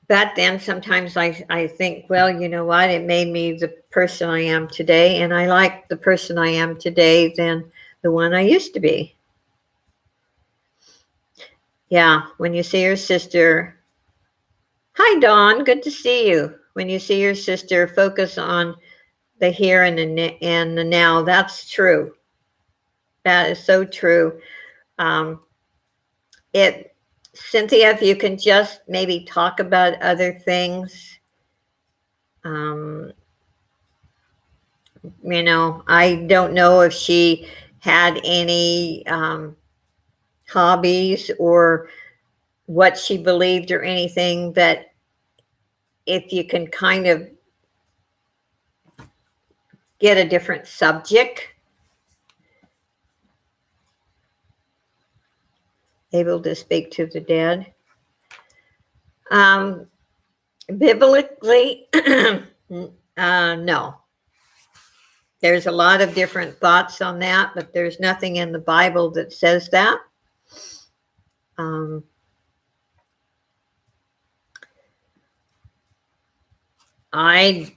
But then sometimes I think, well, you know what? It made me the person I am today. And I like the person I am today than the one I used to be. Yeah, when you see your sister, hi, Dawn, good to see you. When you see your sister, focus on the here and the now. That's true. That is so true. Cynthia, if you can just maybe talk about other things. I don't know if she had any hobbies or what she believed or anything, but if you can kind of get a different subject. able to speak to the dead. Biblically, no. There's a lot of different thoughts on that, but there's nothing in the Bible that says that. I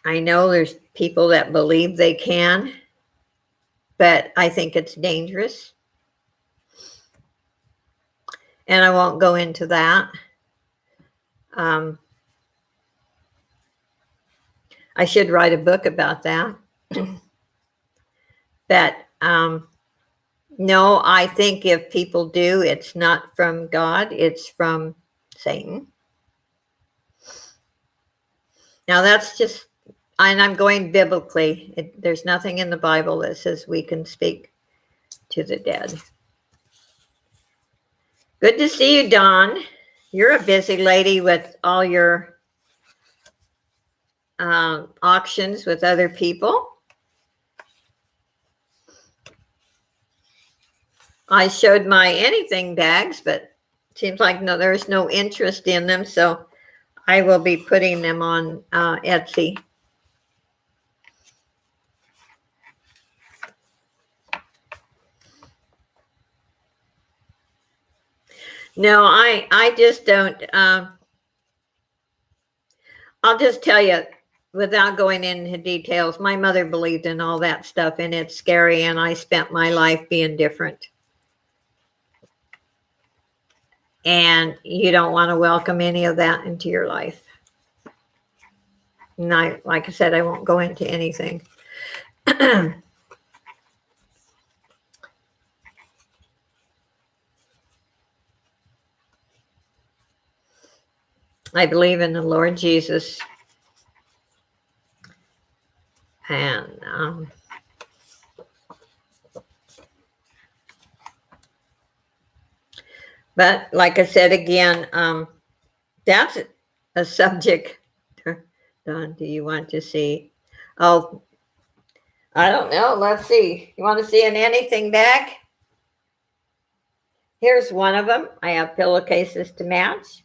know there's people that believe they can, but I think it's dangerous. And I won't go into that. I should write a book about that. But no, I think if people do, it's not from God, it's from Satan. Now that's just, and I'm going biblically. There's nothing in the Bible that says we can speak to the dead. Good to see you, Dawn. You're a busy lady with all your auctions with other people. I showed my anything bags, but it seems like there's no interest in them, so I will be putting them on Etsy. No, I just don't. I'll just tell you, without going into details, my mother believed in all that stuff, and it's scary, and I spent my life being different. And you don't want to welcome any of that into your life. And like I said, I won't go into anything. I believe in the Lord Jesus. And but like I said again, that's a subject. Don, do you want to see? Oh, I don't know. Let's see. You want to see an anything bag? Here's one of them. I have pillowcases to match.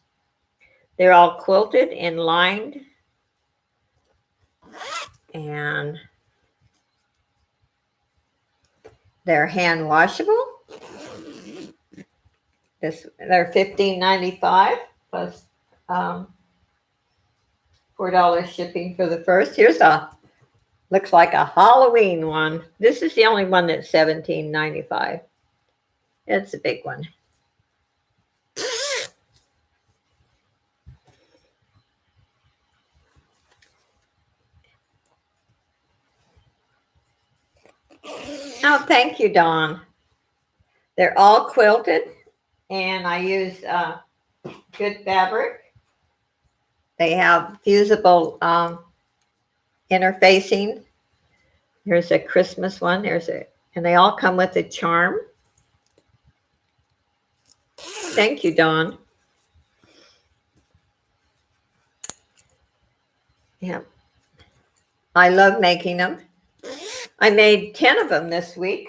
They're all quilted and lined. And they're hand washable. They're $15.95 plus $4 shipping for the first. Here's looks like a Halloween one. This is the only one that's $17.95. It's a big one. Oh, thank you, Dawn. They're all quilted, and I use good fabric. They have fusible interfacing. Here's a Christmas one. And they all come with a charm. Thank you, Dawn. Yeah, I love making them. I made 10 of them this week.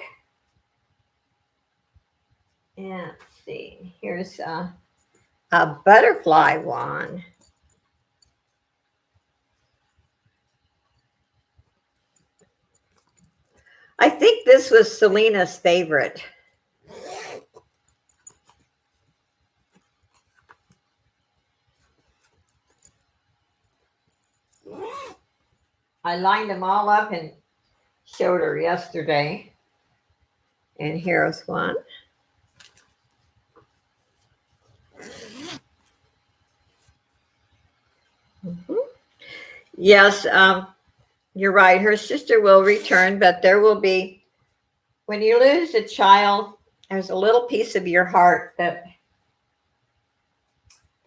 Yeah, let's see. Here's a butterfly one. I think this was Selena's favorite. I lined them all up and showed her yesterday. And here's one. Mm-hmm. Yes, you're right. Her sister will return, but there will be, when you lose a child, there's a little piece of your heart that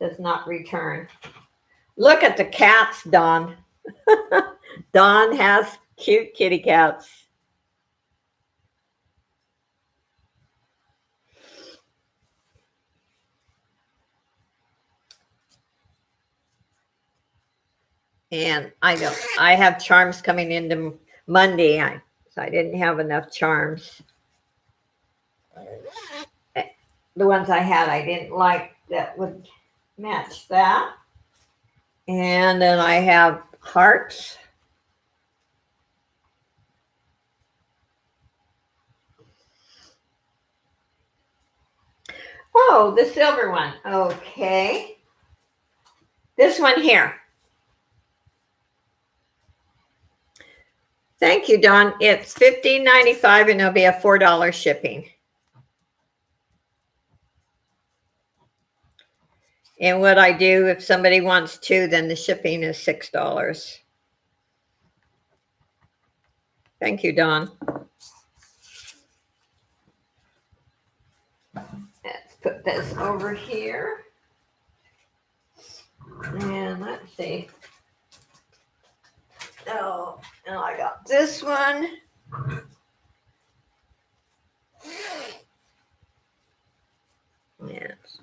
does not return. Look at the cats, Dawn. Dawn has cute kitty cats. And I have charms coming into Monday, so I didn't have enough charms. the ones I had I didn't like that would match that. And then I have hearts. Oh, the silver one. Okay. This one here. Thank you, Dawn. It's $15.95 and there'll be a $4 shipping. And what I do, if somebody wants two, then the shipping is $6. Thank you, Dawn. Let's put this over here. And let's see. Oh, and I got this one. Yes.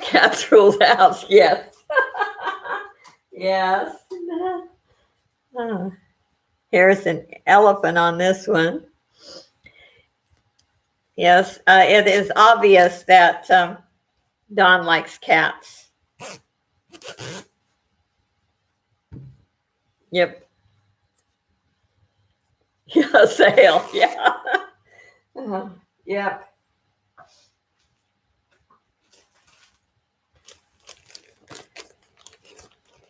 Cats rule the house, yes. Yes. Oh. Here's an elephant on this one. Yes, it is obvious that Dawn likes cats. Yep. Yeah, sale. Yeah. Yep.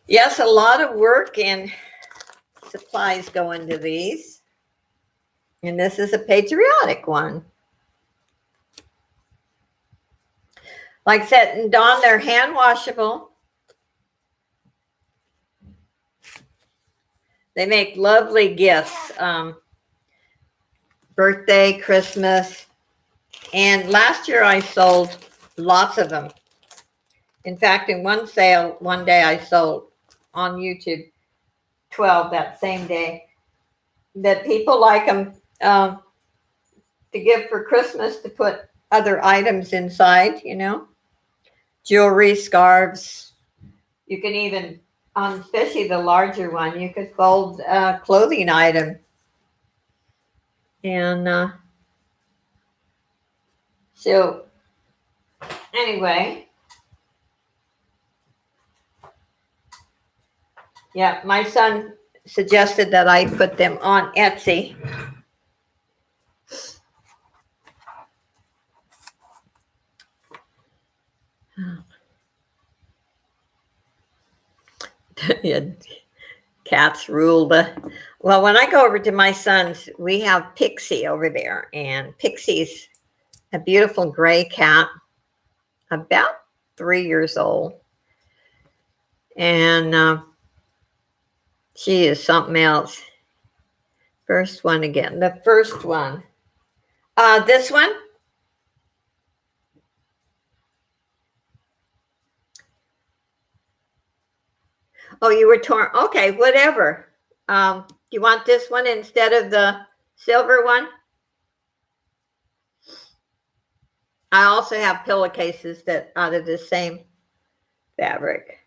Yes, a lot of work and supplies go into these. And this is a patriotic one. Like I said, and Dawn, they're hand washable. They make lovely gifts. Birthday, Christmas. And last year I sold lots of them. In fact, in one sale, one day I sold on YouTube 12 that same day. That people like them to give for Christmas, to put other items inside, you know. Jewelry, scarves. You can even, especially the larger one, you could fold a clothing item. And so anyway, yeah, my son suggested that I put them on Etsy. Yeah, cats rule the. Well, when I go over to my son's, we have Pixie over there, and Pixie's a beautiful gray cat, about 3 years old, and she is something else. First one again. The first one. This one. Oh, you were torn. Okay, whatever. You want this one instead of the silver one? I also have pillowcases that out of the same fabric.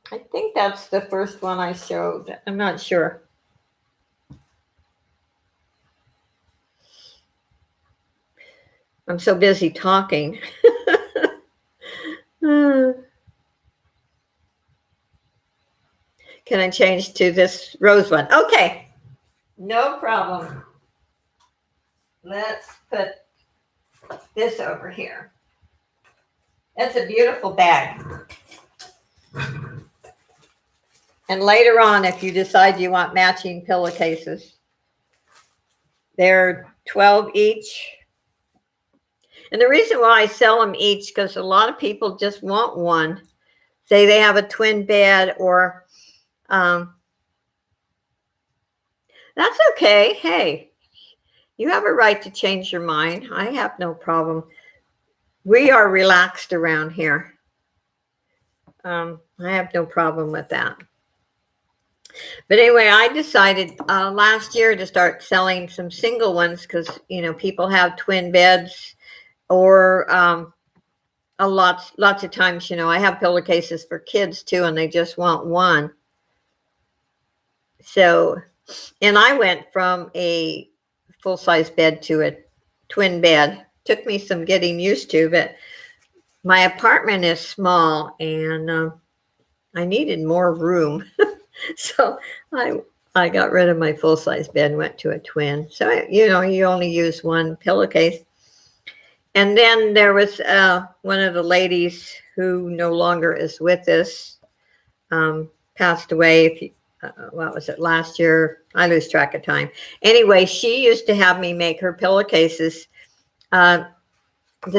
I think that's the first one I showed. I'm not sure. I'm so busy talking. Can I change to this rose one? Okay, no problem. Let's put this over here. That's a beautiful bag. And later on, if you decide you want matching pillowcases, they're 12 each. And the reason why I sell them each, because a lot of people just want one. Say they have a twin bed, or that's okay. Hey, you have a right to change your mind. I have no problem. We are relaxed around here. I have no problem with that. But anyway, I decided last year to start selling some single ones because, you know, people have twin beds, or lots of times, I have pillowcases for kids too, and they just want one. So, and I went from a full-size bed to a twin bed. Took me some getting used to, but my apartment is small, and I needed more room. So I got rid of my full-size bed and went to a twin. So, you only use one pillowcase. And then there was one of the ladies who no longer is with us, passed away. What was it, last year? I lose track of time. Anyway, she used to have me make her pillowcases, the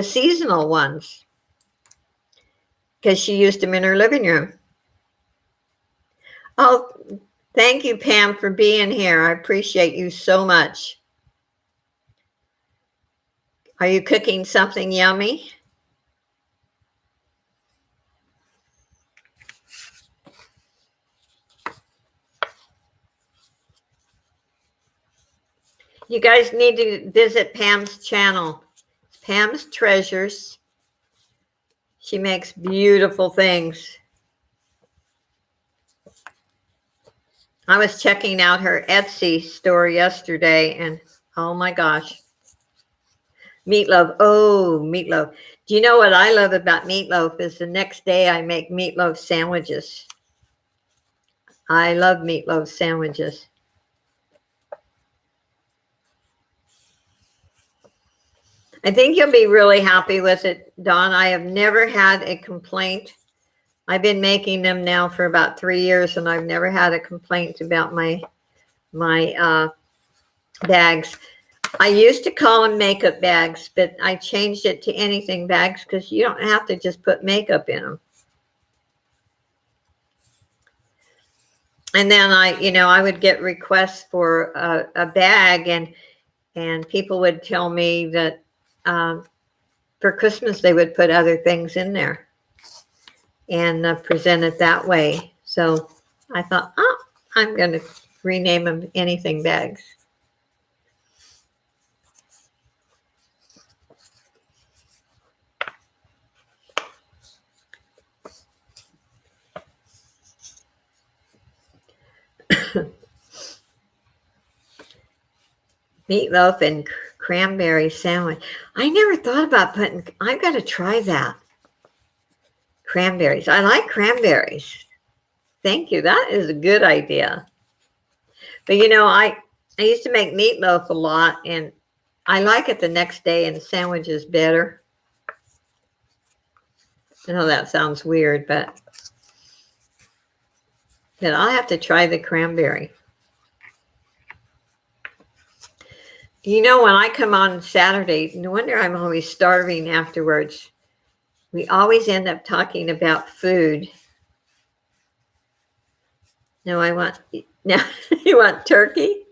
seasonal ones, because she used them in her living room. Oh, thank you, Pam, for being here. I appreciate you so much. Are you cooking something yummy? You guys need to visit Pam's channel. Pam's Treasures. She makes beautiful things. I was checking out her Etsy store yesterday, and oh my gosh. Meatloaf. Oh, meatloaf. Do you know what I love about meatloaf is the next day I make meatloaf sandwiches. I love meatloaf sandwiches. I think you'll be really happy with it, Dawn. I have never had a complaint. I've been making them now for about 3 years, and I've never had a complaint about my bags. I used to call them makeup bags, but I changed it to anything bags because you don't have to just put makeup in them. And then I would get requests for a bag, and people would tell me that for Christmas they would put other things in there and present it that way. So I thought, I'm going to rename them anything bags. Meatloaf and cranberry sandwich. I never thought about I've got to try that. Cranberries. I like cranberries. Thank you. That is a good idea. But I used to make meatloaf a lot, and I like it the next day, and the sandwich is better. I know that sounds weird, but I'll have to try the cranberry. When I come on Saturday, no wonder I'm always starving afterwards. We always end up talking about food. Now you want turkey?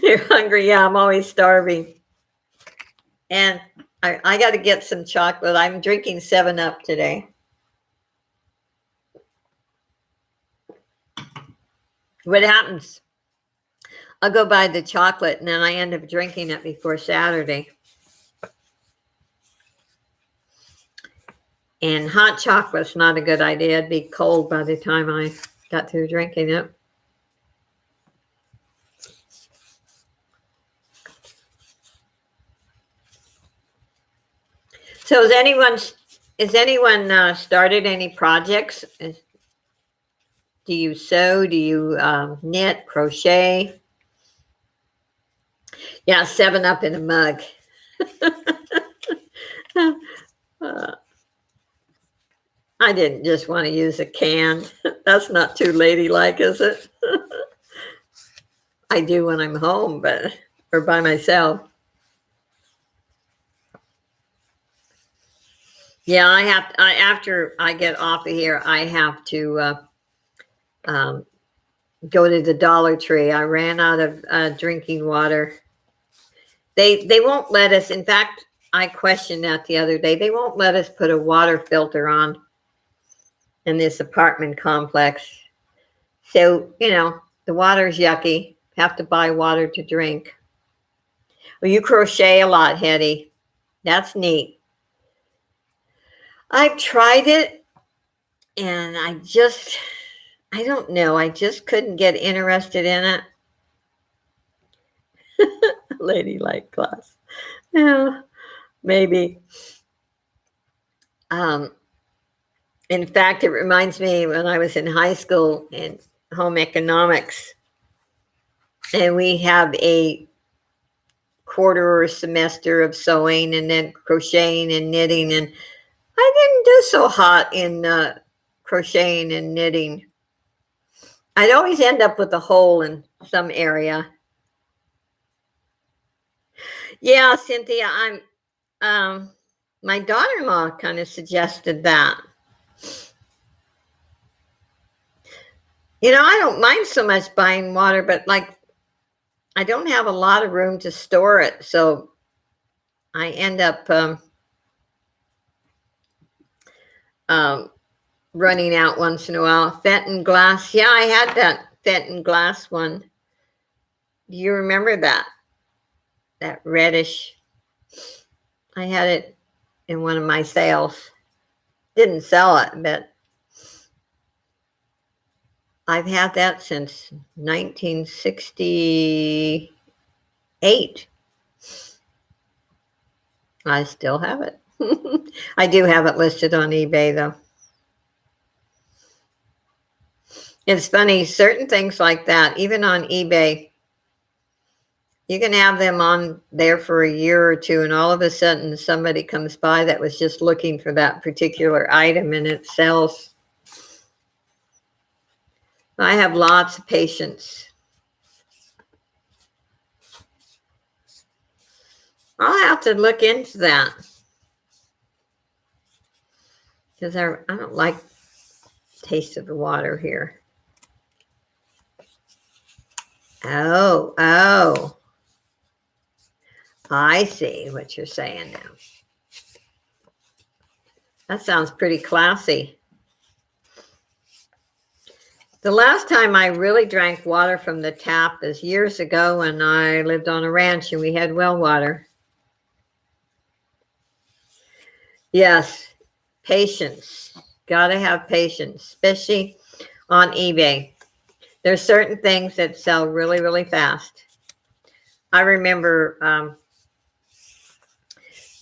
You're hungry? Yeah, I'm always starving. And I got to get some chocolate. I'm drinking 7-Up today. What happens? I'll go buy the chocolate, and then I end up drinking it before Saturday. And hot chocolate's not a good idea. It'd be cold by the time I got through drinking it. So has anyone started any projects? Do you sew? Do you knit, crochet? Yeah, 7-Up in a mug. I didn't just want to use a can. That's not too ladylike, is it? I do when I'm home, or by myself. Yeah, after I get off of here, I have to go to the Dollar Tree. I ran out of drinking water. They won't let us. In fact, I questioned that the other day. They won't let us put a water filter on in this apartment complex. So, the water's yucky. Have to buy water to drink. Well, you crochet a lot, Hetty. That's neat. I've tried it and I don't know. I just couldn't get interested in it. Ladylike class. Yeah, maybe. Um, in fact, it reminds me when I was in high school in home economics, and we have a quarter or semester of sewing and then crocheting and knitting, and I didn't do so hot in crocheting and knitting. I'd always end up with a hole in some area. Yeah, Cynthia, my daughter-in-law kind of suggested that. I don't mind so much buying water, but like I don't have a lot of room to store it, so I end up running out once in a while. Fenton Glass. Yeah, I had that Fenton Glass one. Do you remember that? That reddish. I had it in one of my sales. Didn't sell it, but I've had that since 1968. I still have it. I do have it listed on eBay, though. It's funny, certain things like that, even on eBay, you can have them on there for a year or two, and all of a sudden somebody comes by that was just looking for that particular item and it sells. I have lots of patience. I'll have to look into that because I don't like the taste of the water here. Oh, I see what you're saying now. That sounds pretty classy. The last time I really drank water from the tap is years ago when I lived on a ranch and we had well water. Yes, patience. Gotta have patience, especially on eBay. There's certain things that sell really, really fast. I remember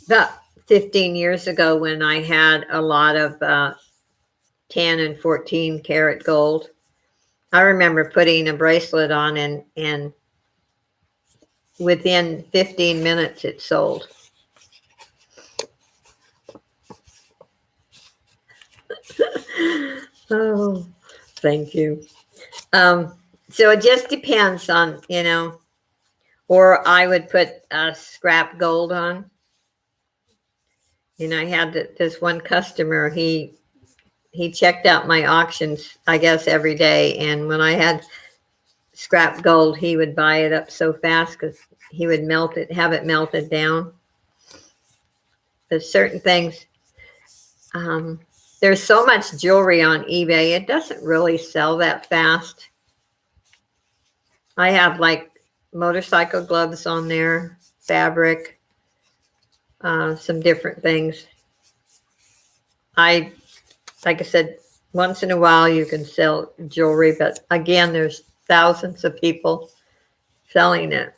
about 15 years ago when I had a lot of 10 and 14 karat gold. I remember putting a bracelet on and within 15 minutes it sold. Oh, thank you. So it just depends on, or I would put scrap gold on. I had this one customer, he checked out my auctions, I guess, every day. And when I had scrap gold, he would buy it up so fast because he would have it melted down. But certain things, there's so much jewelry on eBay, it doesn't really sell that fast. I have like motorcycle gloves on there, fabric, some different things. Like I said, once in a while you can sell jewelry, but again, there's thousands of people selling it.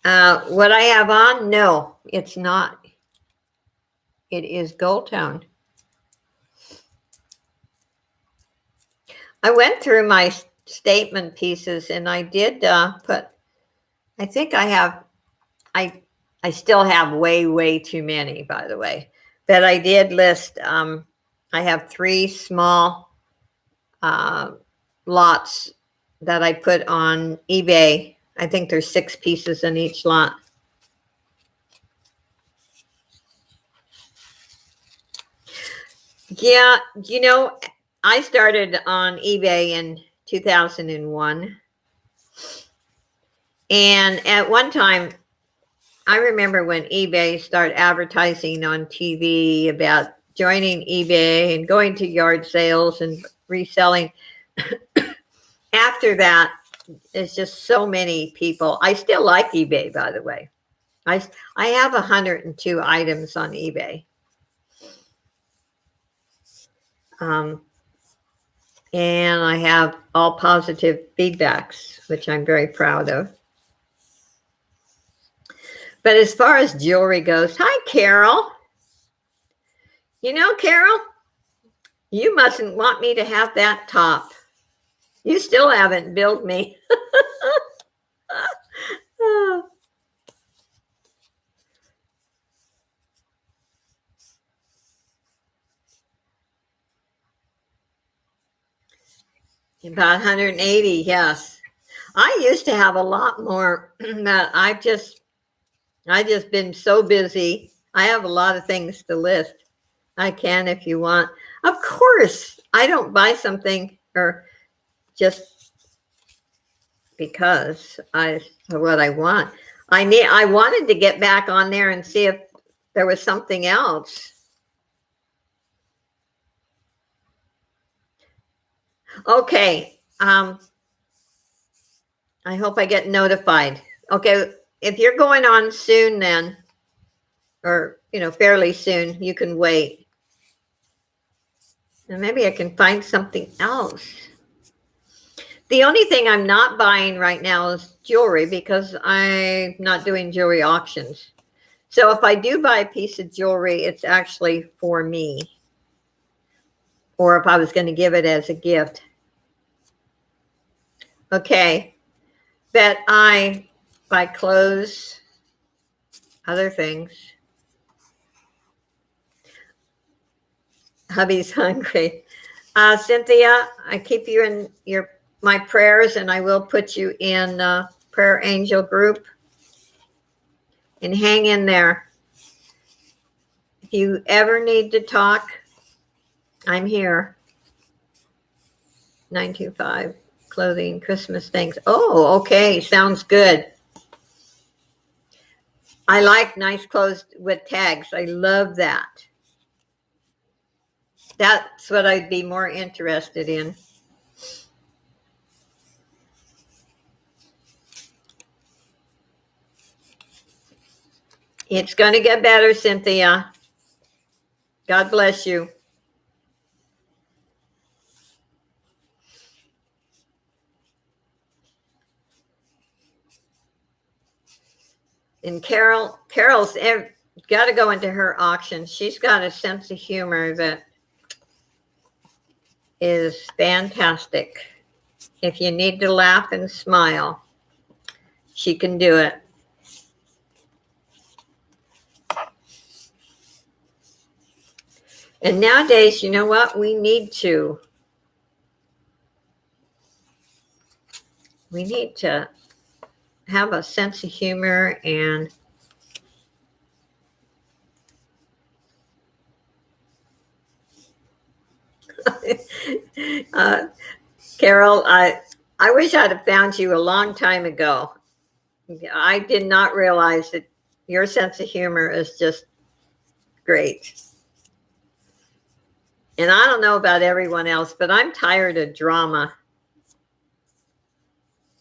What I have on? No, it's not. It is gold tone. I went through my statement pieces and I did put, I think I still have way too many, by the way, but I did list, I have 3 small lots that I put on eBay. I think there's 6 pieces in each lot. Yeah, I started on eBay in 2001. And at one time, I remember when eBay started advertising on TV about joining eBay and going to yard sales and reselling. After that, there's just so many people. I still like eBay, by the way. I have 102 items on eBay. And I have all positive feedbacks, which I'm very proud of. But as far as jewelry goes, hi, Carol. You know, Carol, you mustn't want me to have that top. You still haven't billed me. About 180, yes. I used to have a lot more, but I've just been so busy. I have a lot of things to list. I can if you want. Of course, I don't buy something or just because what I want. I wanted to get back on there and see if there was something else. Okay. I hope I get notified. Okay, if you're going on soon then, or fairly soon, you can wait. And maybe I can find something else. The only thing I'm not buying right now is jewelry because I'm not doing jewelry auctions. So if I do buy a piece of jewelry, it's actually for me. Or if I was going to give it as a gift. Okay. But I buy clothes, other things. Hubby's hungry. Cynthia, I keep you in my prayers, and I will put you in prayer angel group. And hang in there. If you ever need to talk, I'm here. 925 clothing, Christmas things. Oh, okay. Sounds good. I like nice clothes with tags. I love that. That's what I'd be more interested in. It's going to get better, Cynthia. God bless you. And Carol's got to go into her auction. She's got a sense of humor that is fantastic. If you need to laugh and smile, she can do it. And nowadays, you know what? We need to have a sense of humor and Carol, I wish I'd have found you a long time ago. I did not realize that your sense of humor is just great. And I don't know about everyone else, but I'm tired of drama.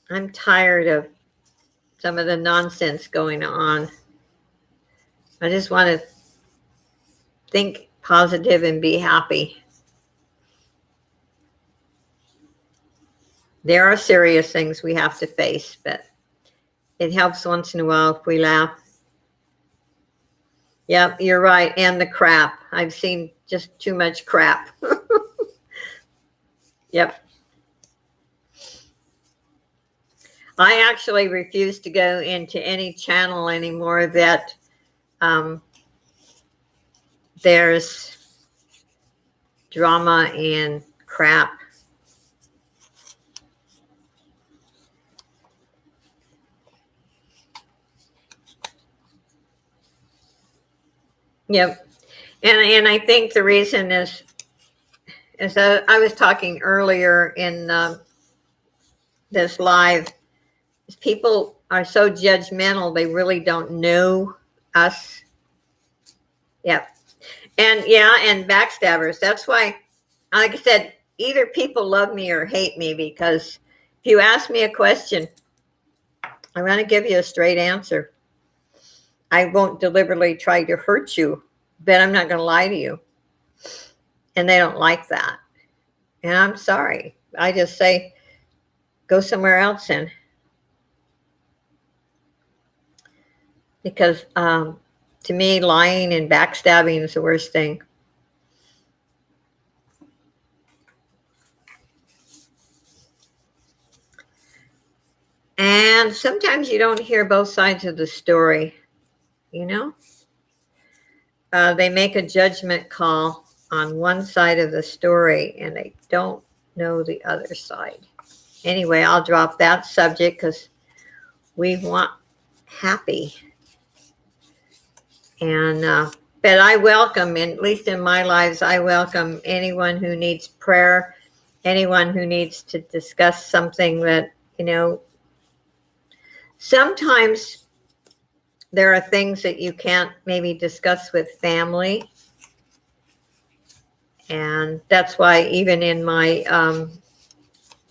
I'm tired of some of the nonsense going on. I just want to think positive and be happy. There are serious things we have to face, but it helps once in a while if we laugh. Yep, you're right. And the crap. I've seen just too much crap. Yep. I actually refuse to go into any channel anymore that there's drama and crap. Yep. And I think the reason is I was talking earlier in this live, is people are so judgmental, they really don't know us. Yep. And backstabbers. That's why, like I said, either people love me or hate me, because if you ask me a question, I'm going to give you a straight answer. I won't deliberately try to hurt you, but I'm not going to lie to you. And they don't like that. And I'm sorry. I just say, go somewhere else in. Because to me, lying and backstabbing is the worst thing. And sometimes you don't hear both sides of the story, you know? They make a judgment call on one side of the story and they don't know the other side. Anyway, I'll drop that subject because we want happy. And but I welcome, at least in my lives, I welcome anyone who needs prayer, anyone who needs to discuss something that, sometimes there are things that you can't maybe discuss with family. And that's why even in my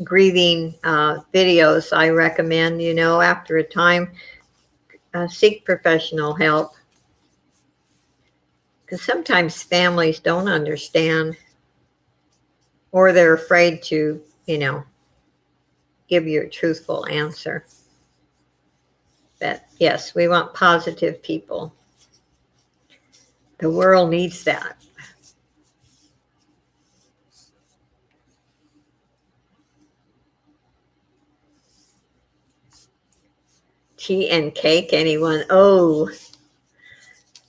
grieving videos, I recommend, after a time, seek professional help. Because sometimes families don't understand, or they're afraid to, give you a truthful answer. But yes, we want positive people. The world needs that. Tea and cake, anyone? Oh,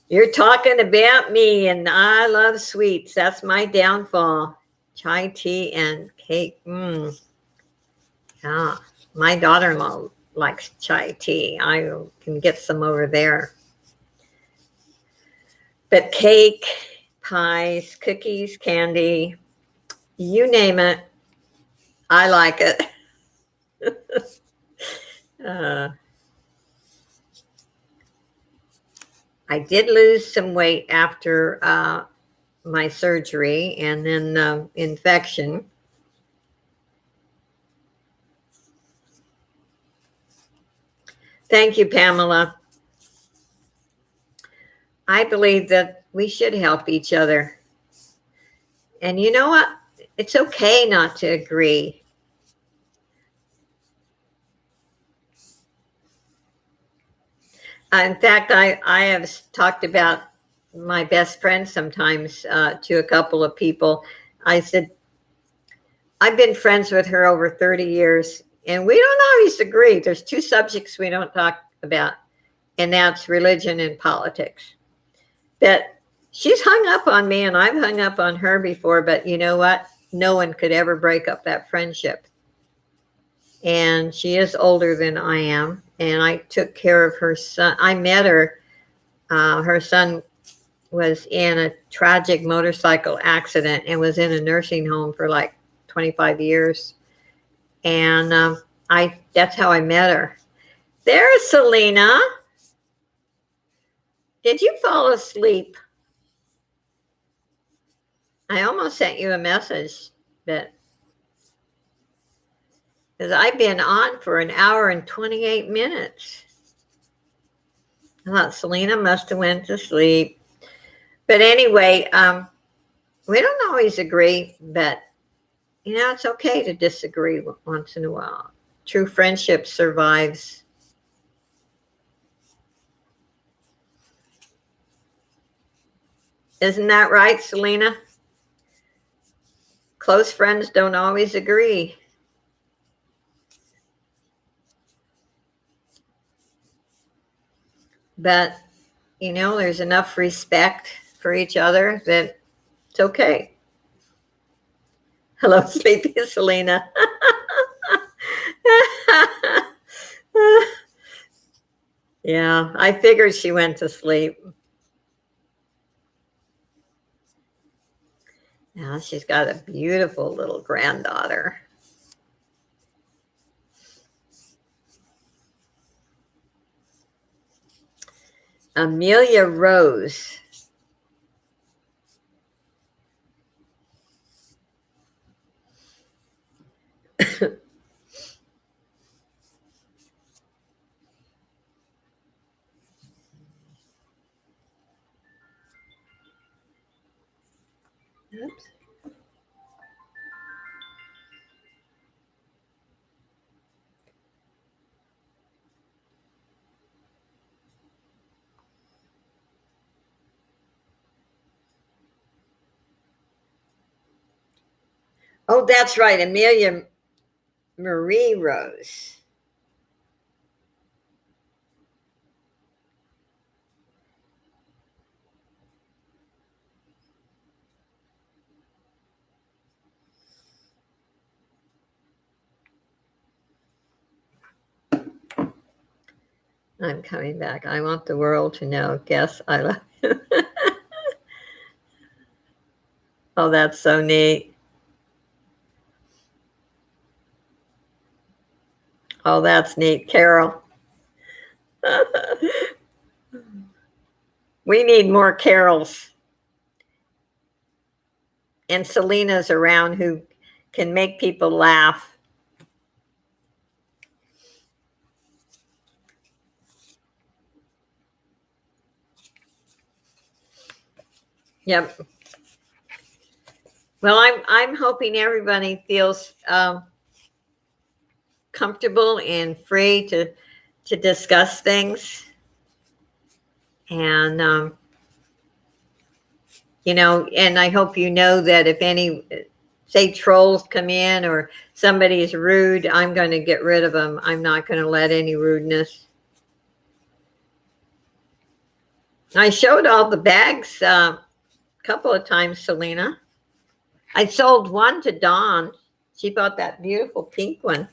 you're talking about me, and I love sweets. That's my downfall. Chai tea and cake. Yeah, my daughter-in-law likes chai tea. I can get some over there. But cake, pies, cookies, candy, you name it, I like it. I did lose some weight after my surgery and then infection. Thank you, Pamela. I believe that we should help each other. And you know what? It's okay not to agree. In fact, I have talked about my best friend sometimes to a couple of people. I said, I've been friends with her over 30 years, and we don't always agree. There's two subjects we don't talk about, and that's religion and politics. But she's hung up on me, and I've hung up on her before, but you know what? No one could ever break up that friendship. And she is older than I am, and I took care of her son. I met her. Her son was in a tragic motorcycle accident and was in a nursing home for like 25 years. And that's how I met her. There's Selena. Did you fall asleep? I almost sent you a message, but because I've been on for an hour and 28 minutes. I thought Selena must have went to sleep. But anyway, we don't always agree, but it's okay to disagree once in a while. True friendship survives. Isn't that right, Selena? Close friends don't always agree. But, there's enough respect for each other that it's okay. Hello, sleepy Selena. Yeah, I figured she went to sleep. Now she's got a beautiful little granddaughter. Amelia Rose. Oops. Oh, that's right. Amelia Marie Rose. I'm coming back. I want the world to know. Guess I love you. Oh, that's so neat. Oh, that's neat. Carol. We need more Carols and Selena's around who can make people laugh. Yep. Well, I'm hoping everybody feels comfortable and free to discuss things, and and I hope you know that if any, say, trolls come in or somebody is rude, I'm going to get rid of them. I'm not going to let any rudeness. I showed all the bags a couple of times, Selena. I sold one to Dawn. She bought that beautiful pink one.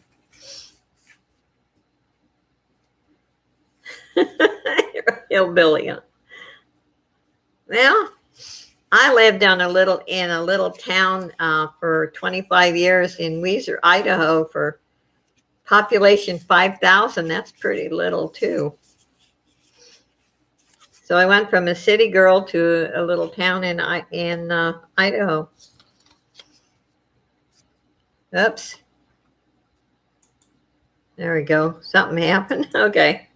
You're a hillbilly. Huh? Well, I lived in a little town for 25 years in Weiser, Idaho, for population 5,000. That's pretty little too. So I went from a city girl to a little town in Idaho. Oops. There we go. Something happened. Okay.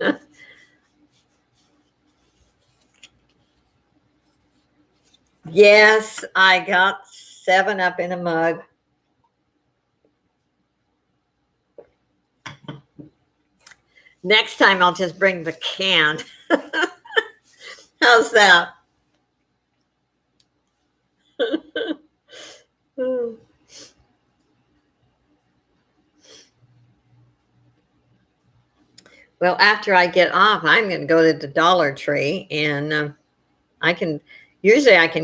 Yes, I got 7-Up in a mug. Next time I'll just bring the can. How's that? Well, after I get off, I'm going to go to the Dollar Tree, and I can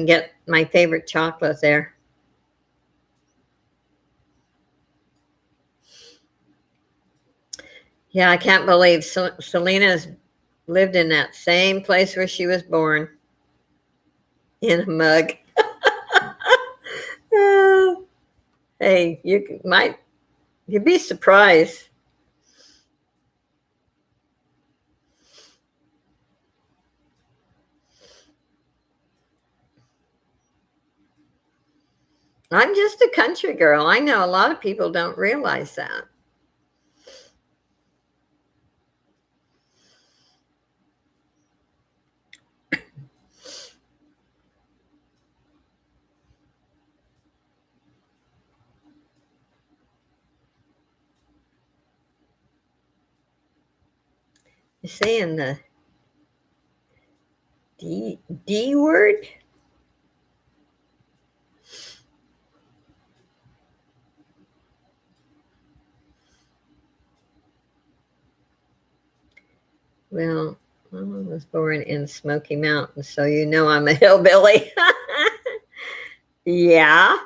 get my favorite chocolate there. Yeah, I can't believe Selena's lived in that same place where she was born, in a mug. Hey, you'd be surprised. I'm just a country girl. I know a lot of people don't realize that. You saying the D word? Well, I was born in Smoky Mountain, so you know I'm a hillbilly. Yeah.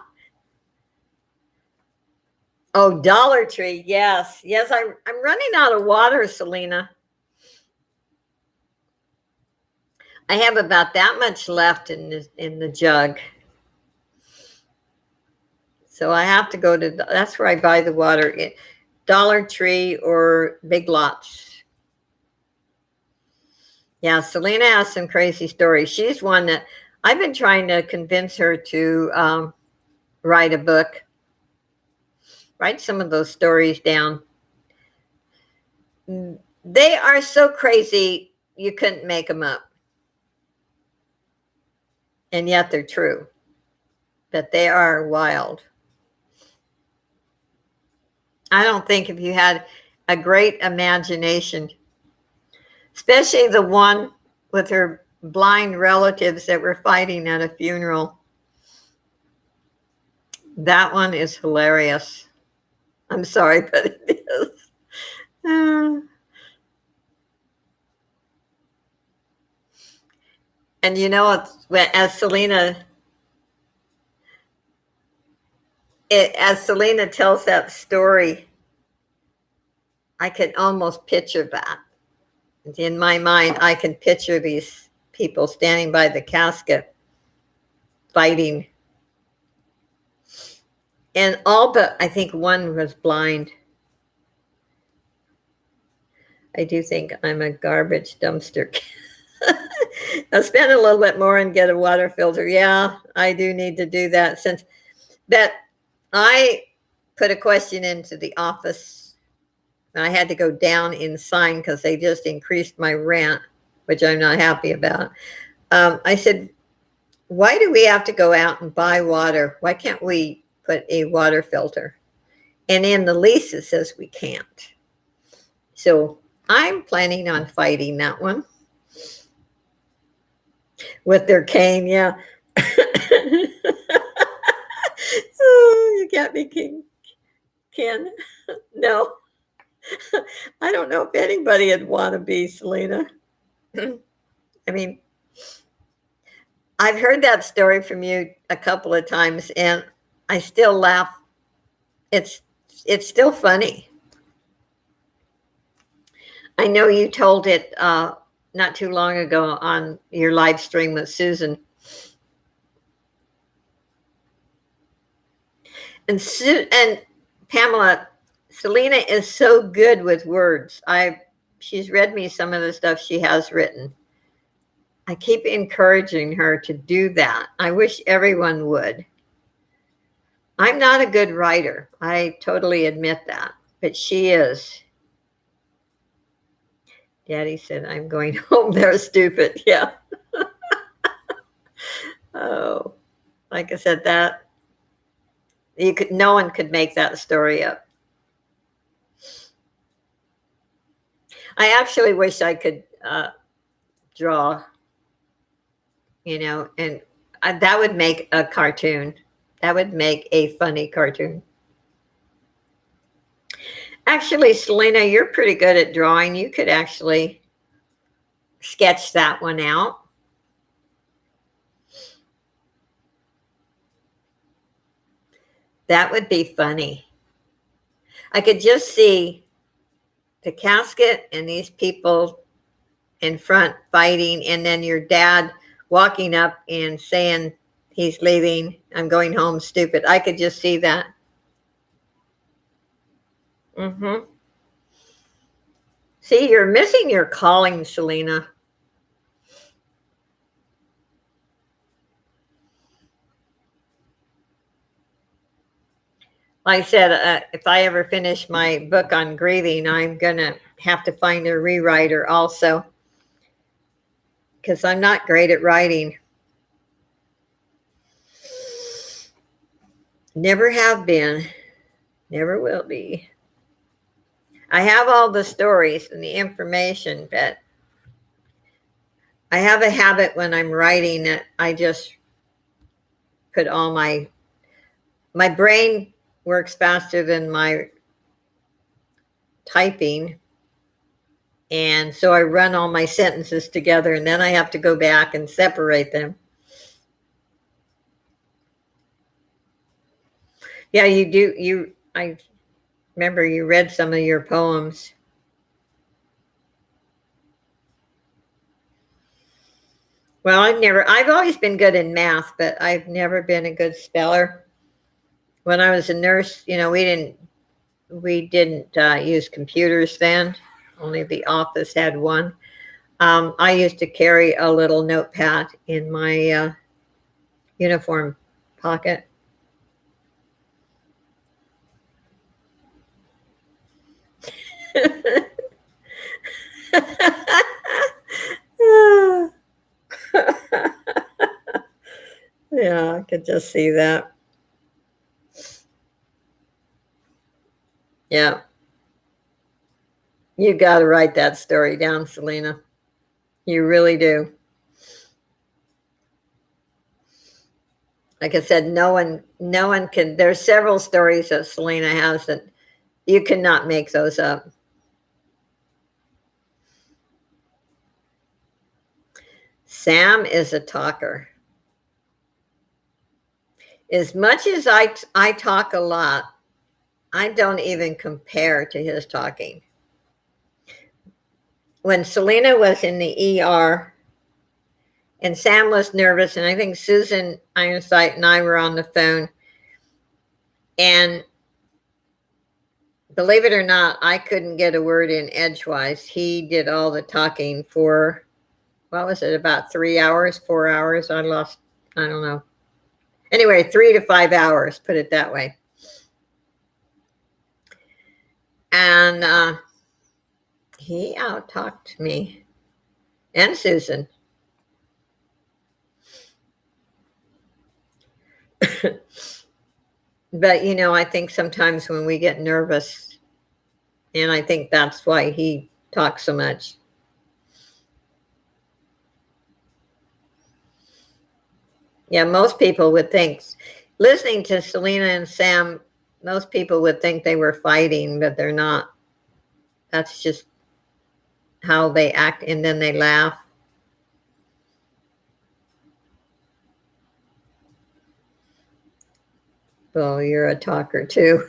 Oh, Dollar Tree. Yes. Yes, I'm running out of water, Selena. I have about that much left in the jug. So I have to go to that's where I buy the water. Dollar Tree or Big Lots. Yeah, Selena has some crazy stories. She's one that I've been trying to convince her to write a book, write some of those stories down. They are so crazy, you couldn't make them up. And yet they're true. but they are wild. I don't think if you had a great imagination, especially the one with her blind relatives that were fighting at a funeral, that one is hilarious. I'm sorry, but it is. And you know, as Selena tells that story, I can almost picture that. In my mind, I can picture these people standing by the casket fighting. And all but, I think one was blind. I do think I'm a garbage dumpster. I'll spend a little bit more and get a water filter. Yeah, I do need to do that, since that I put a question into the office. I had to go down in sign because they just increased my rent, which I'm not happy about. I said, why do we have to go out and buy water? Why can't we put a water filter? And in the lease, it says we can't. So I'm planning on fighting that one with their cane. Yeah. Oh, you got me, Ken. No. I don't know if anybody would want to be Selena. I mean, I've heard that story from you a couple of times, and I still laugh. It's still funny. I know you told it not too long ago on your live stream with Susan. And Pamela, Selena is so good with words. She's read me some of the stuff she has written. I keep encouraging her to do that. I wish everyone would. I'm not a good writer. I totally admit that, but she is. Daddy said, I'm going home. They're stupid. Yeah. Oh, like I said, no one could make that story up. I actually wish I could draw, and that would make a cartoon. That would make a funny cartoon. Actually, Selena, you're pretty good at drawing. You could actually sketch that one out. That would be funny. I could just see the casket and these people in front fighting, and then your dad walking up and saying he's leaving. I'm going home, stupid. I could just see that. Mm-hmm. See, you're missing your calling, Selena. Like I said, if I ever finish my book on grieving, I'm going to have to find a rewriter also, because I'm not great at writing. Never have been. Never will be. I have all the stories and the information, but I have a habit when I'm writing that I just put all my brain works faster than my typing. And so I run all my sentences together, and then I have to go back and separate them. Yeah, you do. I remember you read some of your poems. Well, I've always been good in math, but I've never been a good speller. When I was a nurse, we didn't use computers then. Only the office had one. I used to carry a little notepad in my uniform pocket. Yeah, I could just see that. Yeah. You got to write that story down, Selena. You really do. Like I said, no one can. There's several stories that Selena has that you cannot make those up. Sam is a talker. As much as I talk a lot, I don't even compare to his talking. When Selena was in the ER and Sam was nervous, and I think Susan Ironside and I were on the phone, and believe it or not, I couldn't get a word in edgewise. He did all the talking for, what was it, about 3 hours, 4 hours? I don't know. Anyway, 3 to 5 hours, put it that way. And he out-talked me and Susan. But, I think sometimes when we get nervous, and I think that's why he talks so much. Yeah, most people would think, listening to Selena and Sam, most people would think they were fighting, but they're not. That's just how they act, and then they laugh. Well, you're a talker too.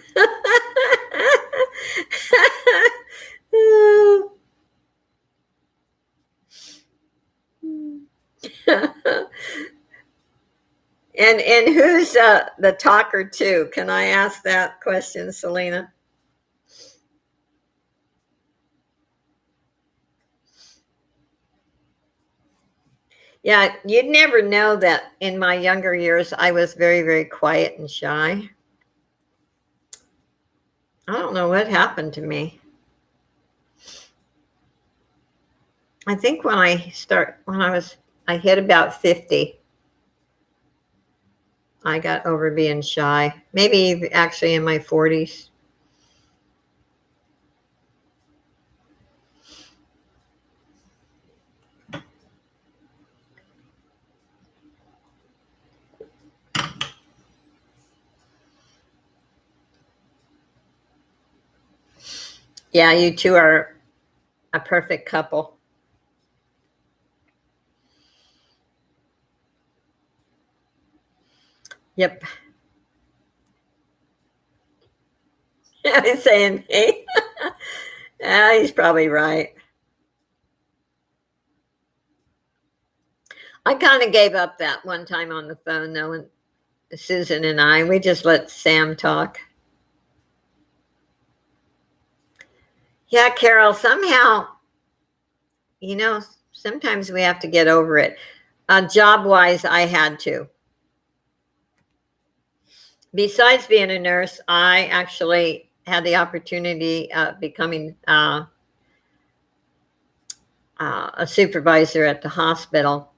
And who's the talker too? Can I ask that question, Selena? Yeah, you'd never know that in my younger years I was very, very quiet and shy. I don't know what happened to me. I think I hit about 50, I got over being shy. Maybe actually in my 40s. Yeah, you two are a perfect couple. Yep. He's saying, hey, he's probably right. I kind of gave up that one time on the phone, though, and Susan and we just let Sam talk. Yeah, Carol, somehow, sometimes we have to get over it. Job-wise, I had to. Besides being a nurse, I actually had the opportunity of becoming a supervisor at the hospital,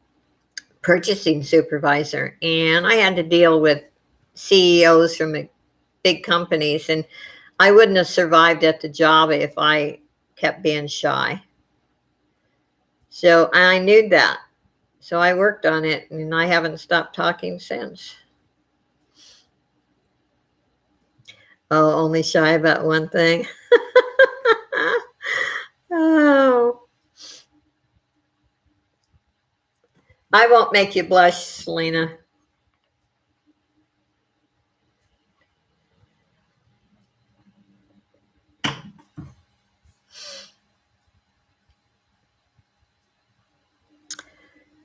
purchasing supervisor, and I had to deal with CEOs from big companies, and I wouldn't have survived at the job if I kept being shy. So I knew that. So I worked on it, and I haven't stopped talking since. Oh, only shy about one thing. Oh, I won't make you blush, Selena.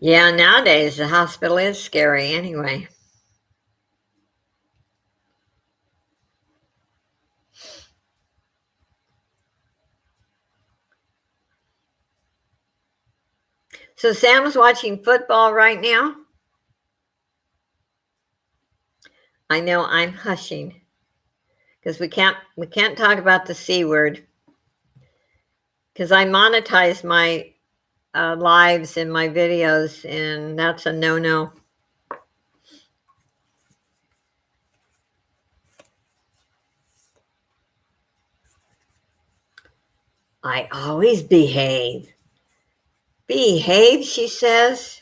Yeah, nowadays the hospital is scary anyway. So Sam's watching football right now. I know I'm hushing because we can't talk about the C word, because I monetize my lives and my videos, and that's a no-no. I always behave. Behave, she says.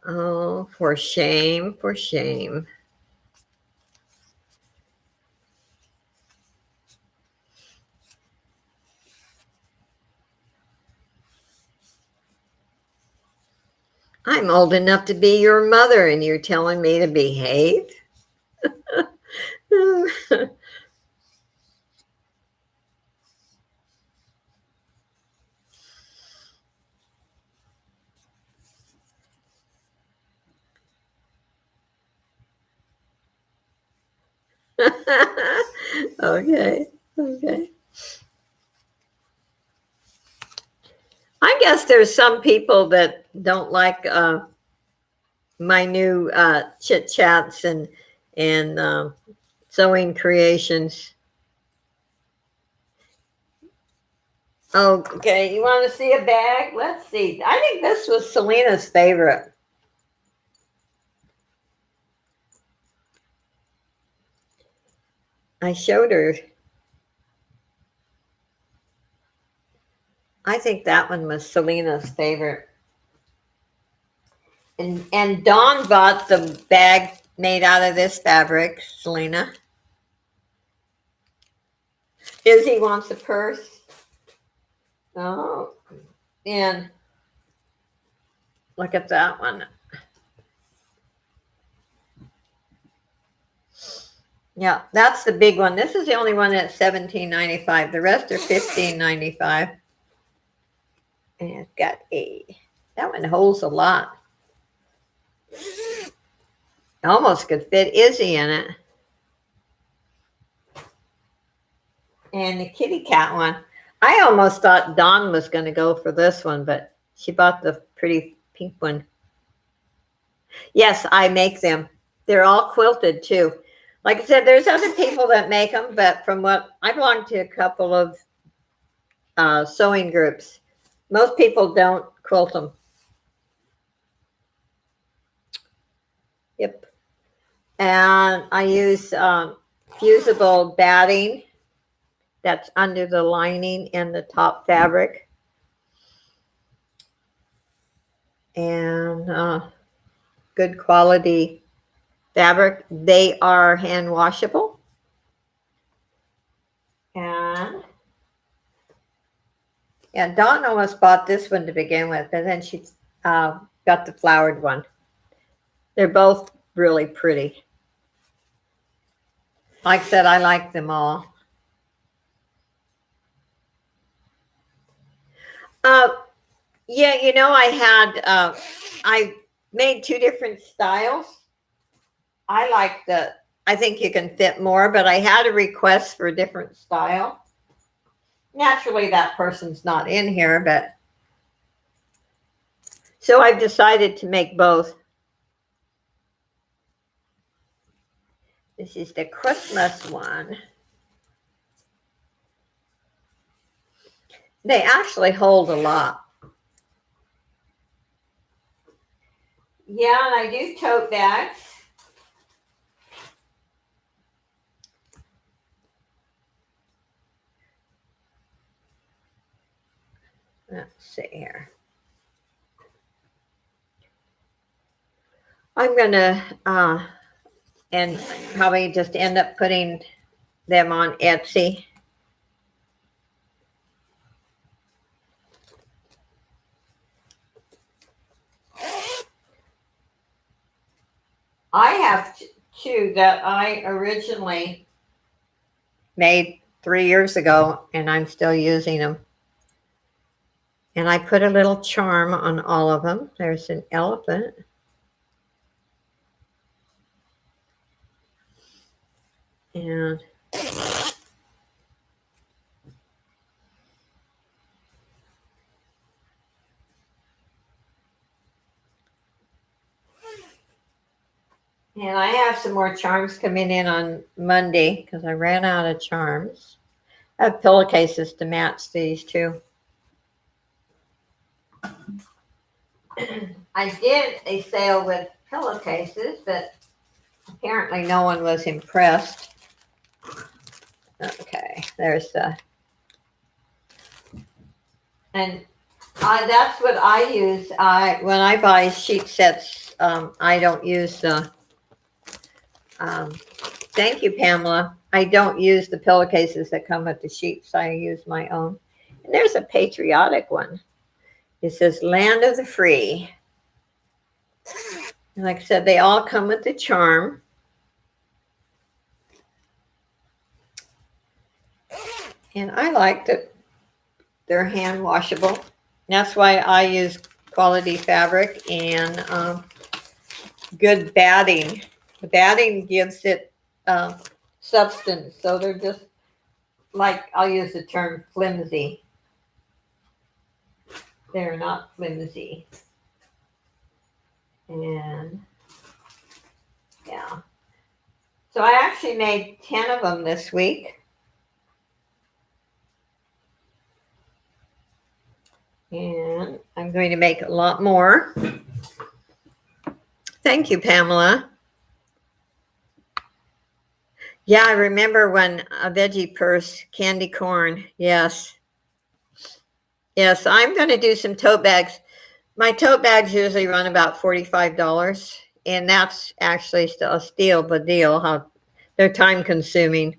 Oh, for shame, for shame. I'm old enough to be your mother, and you're telling me to behave? Okay, okay. I guess there's some people that don't like my new chit chats and sewing creations. Okay, you want to see a bag? Let's see. I think this was Selena's favorite. I showed her. I think that one was Selena's favorite. And Dawn bought the bag made out of this fabric, Selena. Izzy wants a purse. Oh, and look at that one. Yeah, that's the big one. This is the only one that's $17.95. The rest are $15.95. And it's got that one holds a lot. Almost could fit Izzy in it. And the kitty cat one. I almost thought Dawn was going to go for this one, but she bought the pretty pink one. Yes, I make them. They're all quilted too. Like I said, there's other people that make them, but from what I belong to a couple of sewing groups, most people don't quilt them. Yep. And I use fusible batting that's under the lining and the top fabric. And good quality fabric. They are hand washable. And yeah, Dawn almost bought this one to begin with, and then she got the flowered one. They're both really pretty. Like I said, I like them all. Yeah, I made two different styles. I think you can fit more, but I had a request for a different style. Naturally, that person's not in here, but so I've decided to make both. This is the Christmas one. They actually hold a lot. Yeah, and I do tote bags. Let's see here. I'm going to, and probably just end up putting them on Etsy. I have two that I originally made 3 years ago, and I'm still using them. And I put a little charm on all of them. There's an elephant. And I have some more charms coming in on Monday because I ran out of charms. I have pillowcases to match these two. I did a sale with pillowcases, but apparently no one was impressed. Okay, there's the And that's what I use. When I buy sheet sets, I don't use the. Thank you, Pamela. I don't use the pillowcases that come with the sheets. I use my own. And there's a patriotic one. It says "Land of the Free." And like I said, they all come with the charm. And I like that they're hand washable. That's why I use quality fabric and good batting. The batting gives it substance. So they're just like, I'll use the term flimsy. They're not flimsy. And yeah. So I actually made 10 of them this week. And I'm going to make a lot more. Thank you, Pamela. Yeah, I remember when a veggie purse, candy corn. Yes. Yes, I'm going to do some tote bags. My tote bags usually run about $45, and that's actually still a steal of a deal. How they're time consuming.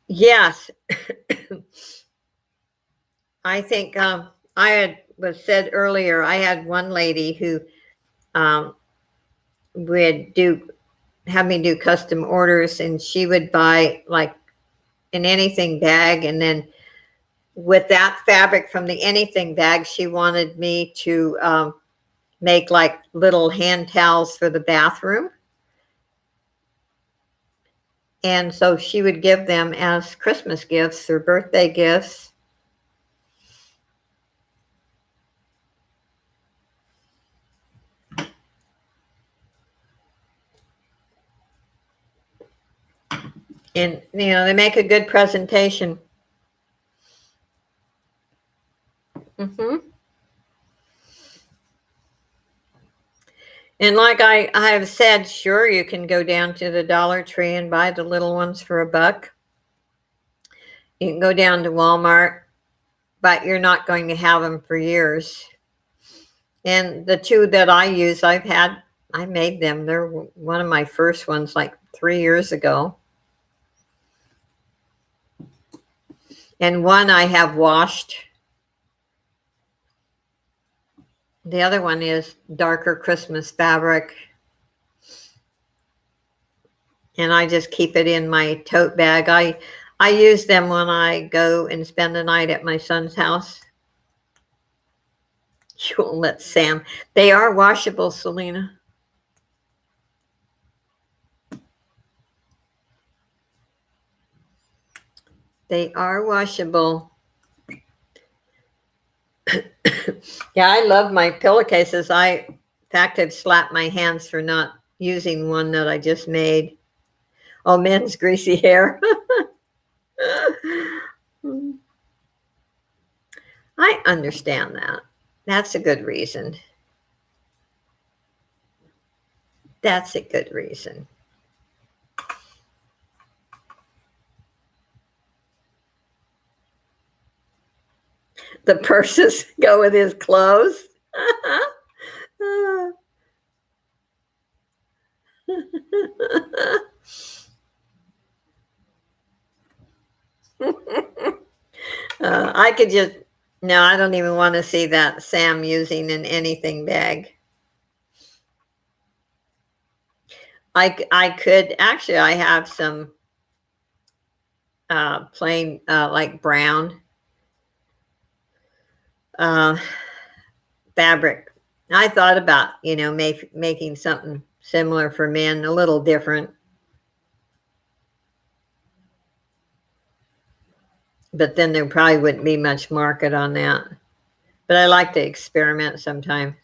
Yes, I think was said earlier. I had one lady who um, would have me do custom orders, and she would buy like an anything bag, and then with that fabric from the anything bag, she wanted me to make like little hand towels for the bathroom. And so she would give them as Christmas gifts or birthday gifts. And, they make a good presentation. Mm-hmm. And like I have said, sure, you can go down to the Dollar Tree and buy the little ones for $1. You can go down to Walmart, but you're not going to have them for years. And the two that I use, I made them. They're one of my first ones like 3 years ago. And one I have washed. The other one is darker Christmas fabric. And I just keep it in my tote bag. I use them when I go and spend the night at my son's house. You won't let Sam. They are washable, Selena. They are washable. Yeah, I love my pillowcases. In fact, I've slapped my hands for not using one that I just made. Oh, men's greasy hair. I understand that. That's a good reason. That's a good reason. The purses go with his clothes. I could just, no, I don't even want to see that Sam using an anything bag. I could, actually, I have some plain, like brown fabric. I thought about, making something similar for men, a little different. But then there probably wouldn't be much market on that. But I like to experiment sometimes.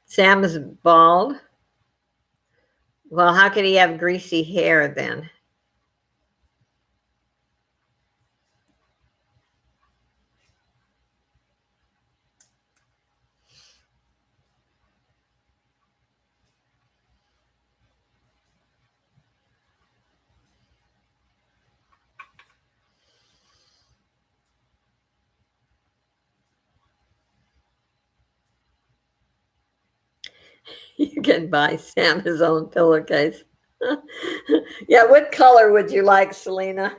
Sam is bald. Well, how could he have greasy hair then? You can buy Sam his own pillowcase. Yeah, what color would you like, Selena?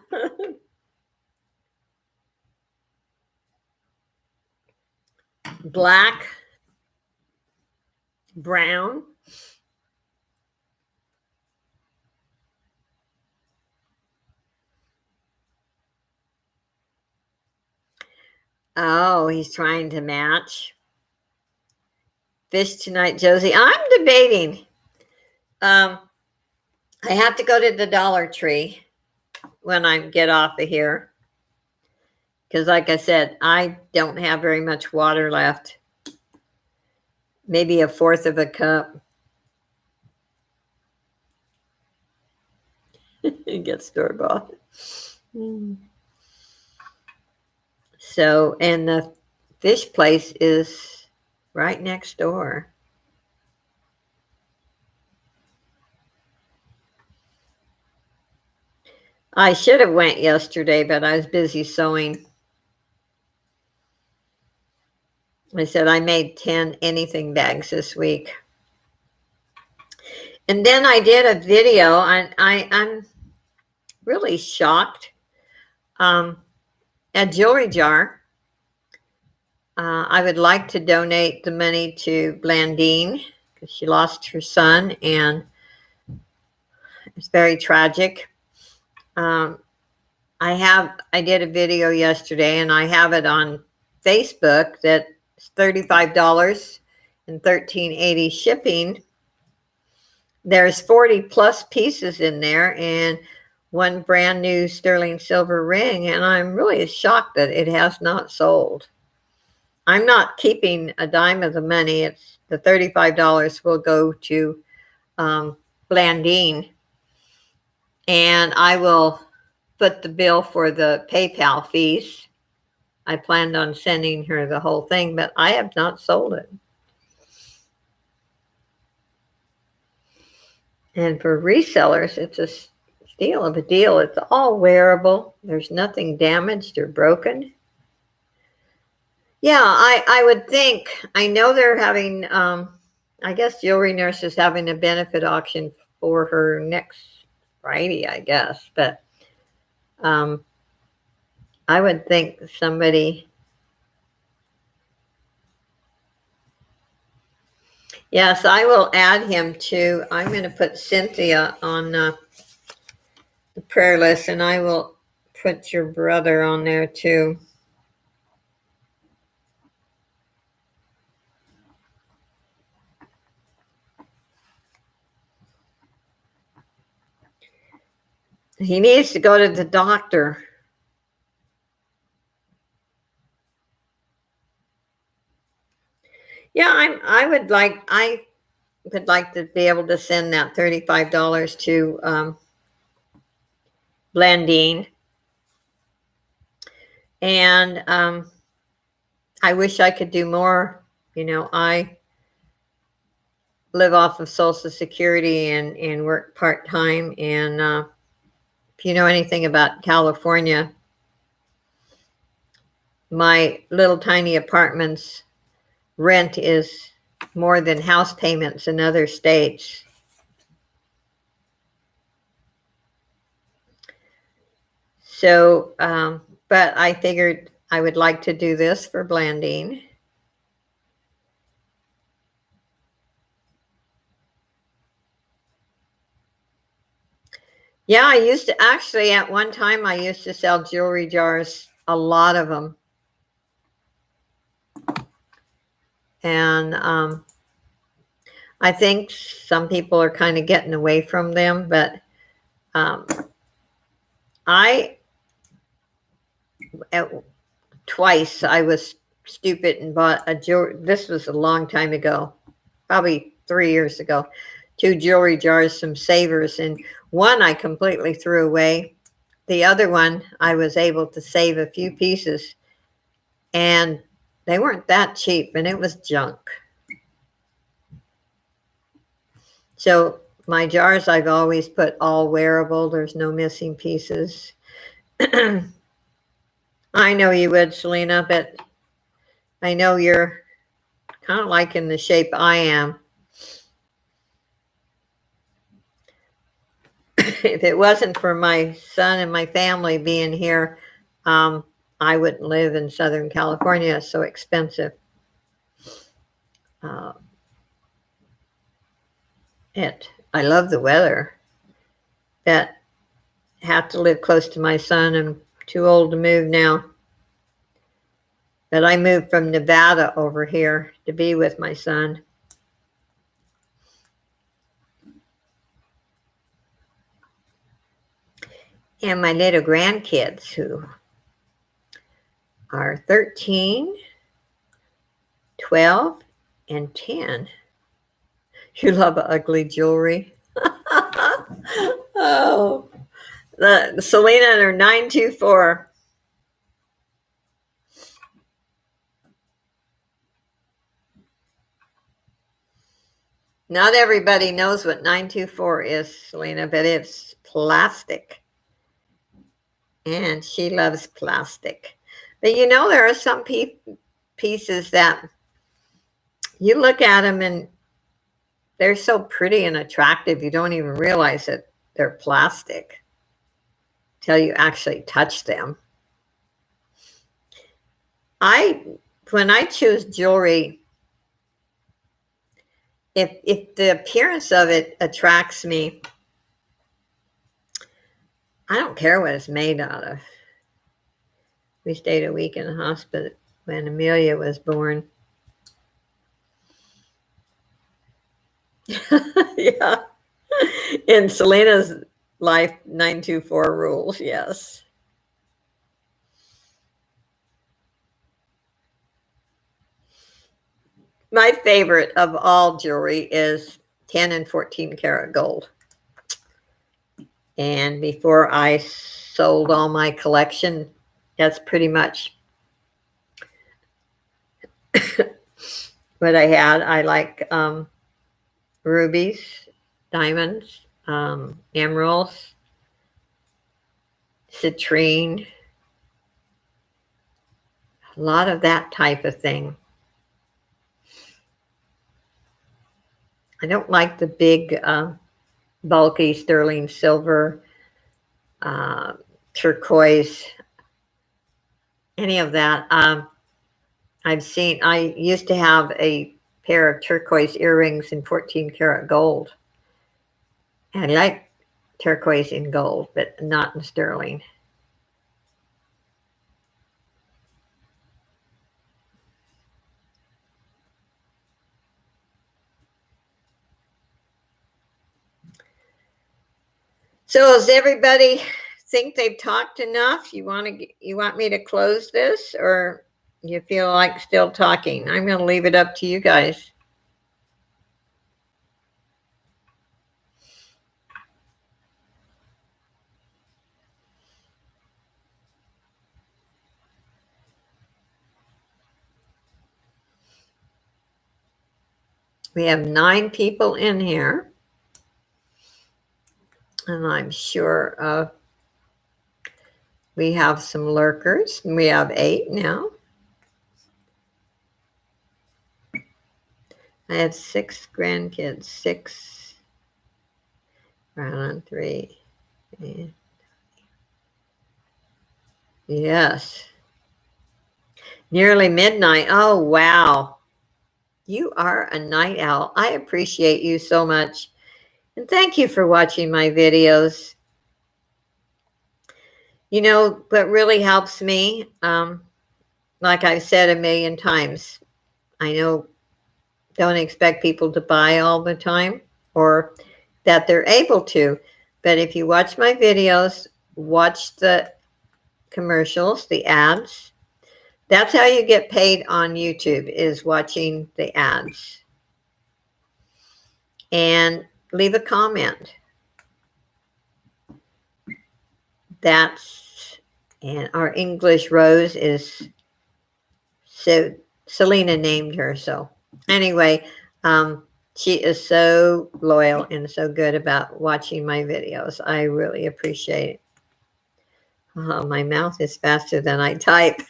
Black, brown. Oh, he's trying to match. Fish tonight, Josie. I'm debating. I have to go to the Dollar Tree when I get off of here. Because, like I said, I don't have very much water left. Maybe a fourth of a cup. Get store-bought. So, and the fish place is right next door. I should have went yesterday, but I was busy sewing. I said I made 10 anything bags this week. And then I did a video, and I'm really shocked. A jewelry jar. I would like to donate the money to Blandine because she lost her son, and it's very tragic. I did a video yesterday, and I have it on Facebook that's $35 and $13.80 shipping. There's 40 plus pieces in there and one brand new sterling silver ring, and I'm really shocked that it has not sold. I'm not keeping a dime of the money. It's the $35 will go to Blandine, and I will foot the bill for the PayPal fees. I planned on sending her the whole thing, but I have not sold it. And for resellers, it's a steal of a deal. It's all wearable. There's nothing damaged or broken. Yeah, I would think. I know they're having, I guess Jewelry Nurse is having a benefit auction for her next Friday, I guess. But I would think somebody. Yes, I will add him to. I'm going to put Cynthia on the prayer list, and I will put your brother on there too. He needs to go to the doctor. Yeah, I would like to be able to send that $35 to Blandine. And I wish I could do more. You know, I live off of Social Security and work part-time. And if you know anything about California, my little tiny apartment's rent is more than house payments in other states. So, but I figured I would like to do this for Blandine. Yeah, I used to actually at one time I used to sell jewelry jars, a lot of them. And I think some people are kind of getting away from them, but twice I was stupid and bought a jewelry. This was a long time ago, probably 3 years ago. 2 jewelry jars, some savers, and one I completely threw away. The other one I was able to save a few pieces, and they weren't that cheap, and it was junk. So my jars I've always put all wearable. There's no missing pieces. I know you would, Selena, but I know you're kind of like in the shape I am. if it wasn't for my son and my family being here, I wouldn't live in Southern California. It's so expensive. Uh, I love the weather. That have to live close to my son. I'm too old to move now. But I moved from Nevada over here to be with my son. And my little grandkids, who are 13, 12, and 10. You love ugly jewelry. Oh, the Selena and her 924. Not everybody knows what 924 is, Selena, but it's plastic. And she loves plastic. But you know, there are some pieces that you look at them and they're so pretty and attractive, you don't even realize that they're plastic till you actually touch them. When I choose jewelry, if the appearance of it attracts me, I don't care what it's made out of. We stayed a week in the hospital when Amelia was born. Yeah. In Selena's life, 924 rules, yes. My favorite of all jewelry is 10 and 14 karat gold. And before I sold all my collection, that's pretty much what I had. I like rubies, diamonds, emeralds, citrine, a lot of that type of thing. I don't like the big, bulky sterling silver, turquoise, any of that. I used to have a pair of turquoise earrings in 14 karat gold. And I like turquoise in gold, but not in sterling. So does everybody think they've talked enough? You want me to close this, or you feel like still talking? I'm going to leave it up to you guys. We have 9 people in here, and I'm sure we have some lurkers. We have 8 now. I have 6 grandkids. 6 round on 3. Yes. Nearly midnight. Oh, wow. You are a night owl. I appreciate you so much. And thank you for watching my videos. You know, what really helps me, like I've said a million times, I know don't expect people to buy all the time or that they're able to. But if you watch my videos, watch the commercials, the ads. That's how you get paid on YouTube, is watching the ads. And leave a comment. And our English Rose is, so Selena named her. So anyway, she is so loyal and so good about watching my videos. I really appreciate it. My mouth is faster than I type.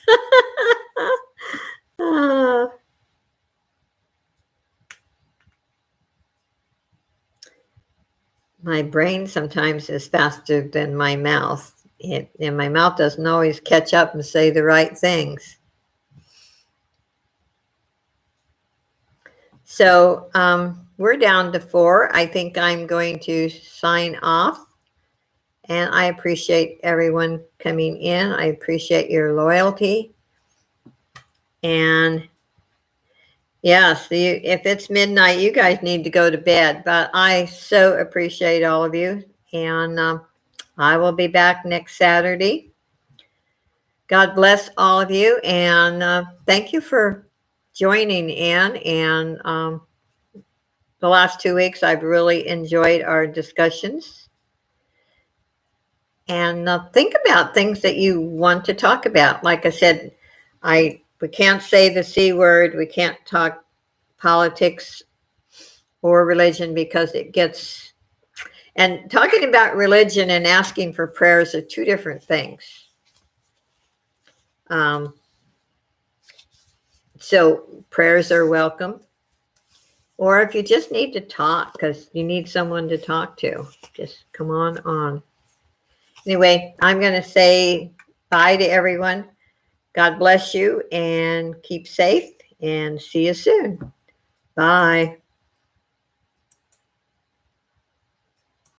my brain sometimes is faster than my mouth. And my mouth doesn't always catch up and say the right things. So we're down to 4. I think I'm going to sign off. And I appreciate everyone coming in. I appreciate your loyalty. And yes, if it's midnight, you guys need to go to bed. But I so appreciate all of you. And I will be back next Saturday. God bless all of you. And thank you for joining in. And the last 2 weeks, I've really enjoyed our discussions. And think about things that you want to talk about. Like I said, we can't say the C word. We can't talk politics or religion because it gets, and talking about religion and asking for prayers are 2 different things. So prayers are welcome. Or if you just need to talk because you need someone to talk to, just come on. Anyway, I'm going to say bye to everyone. God bless you and keep safe and see you soon. Bye.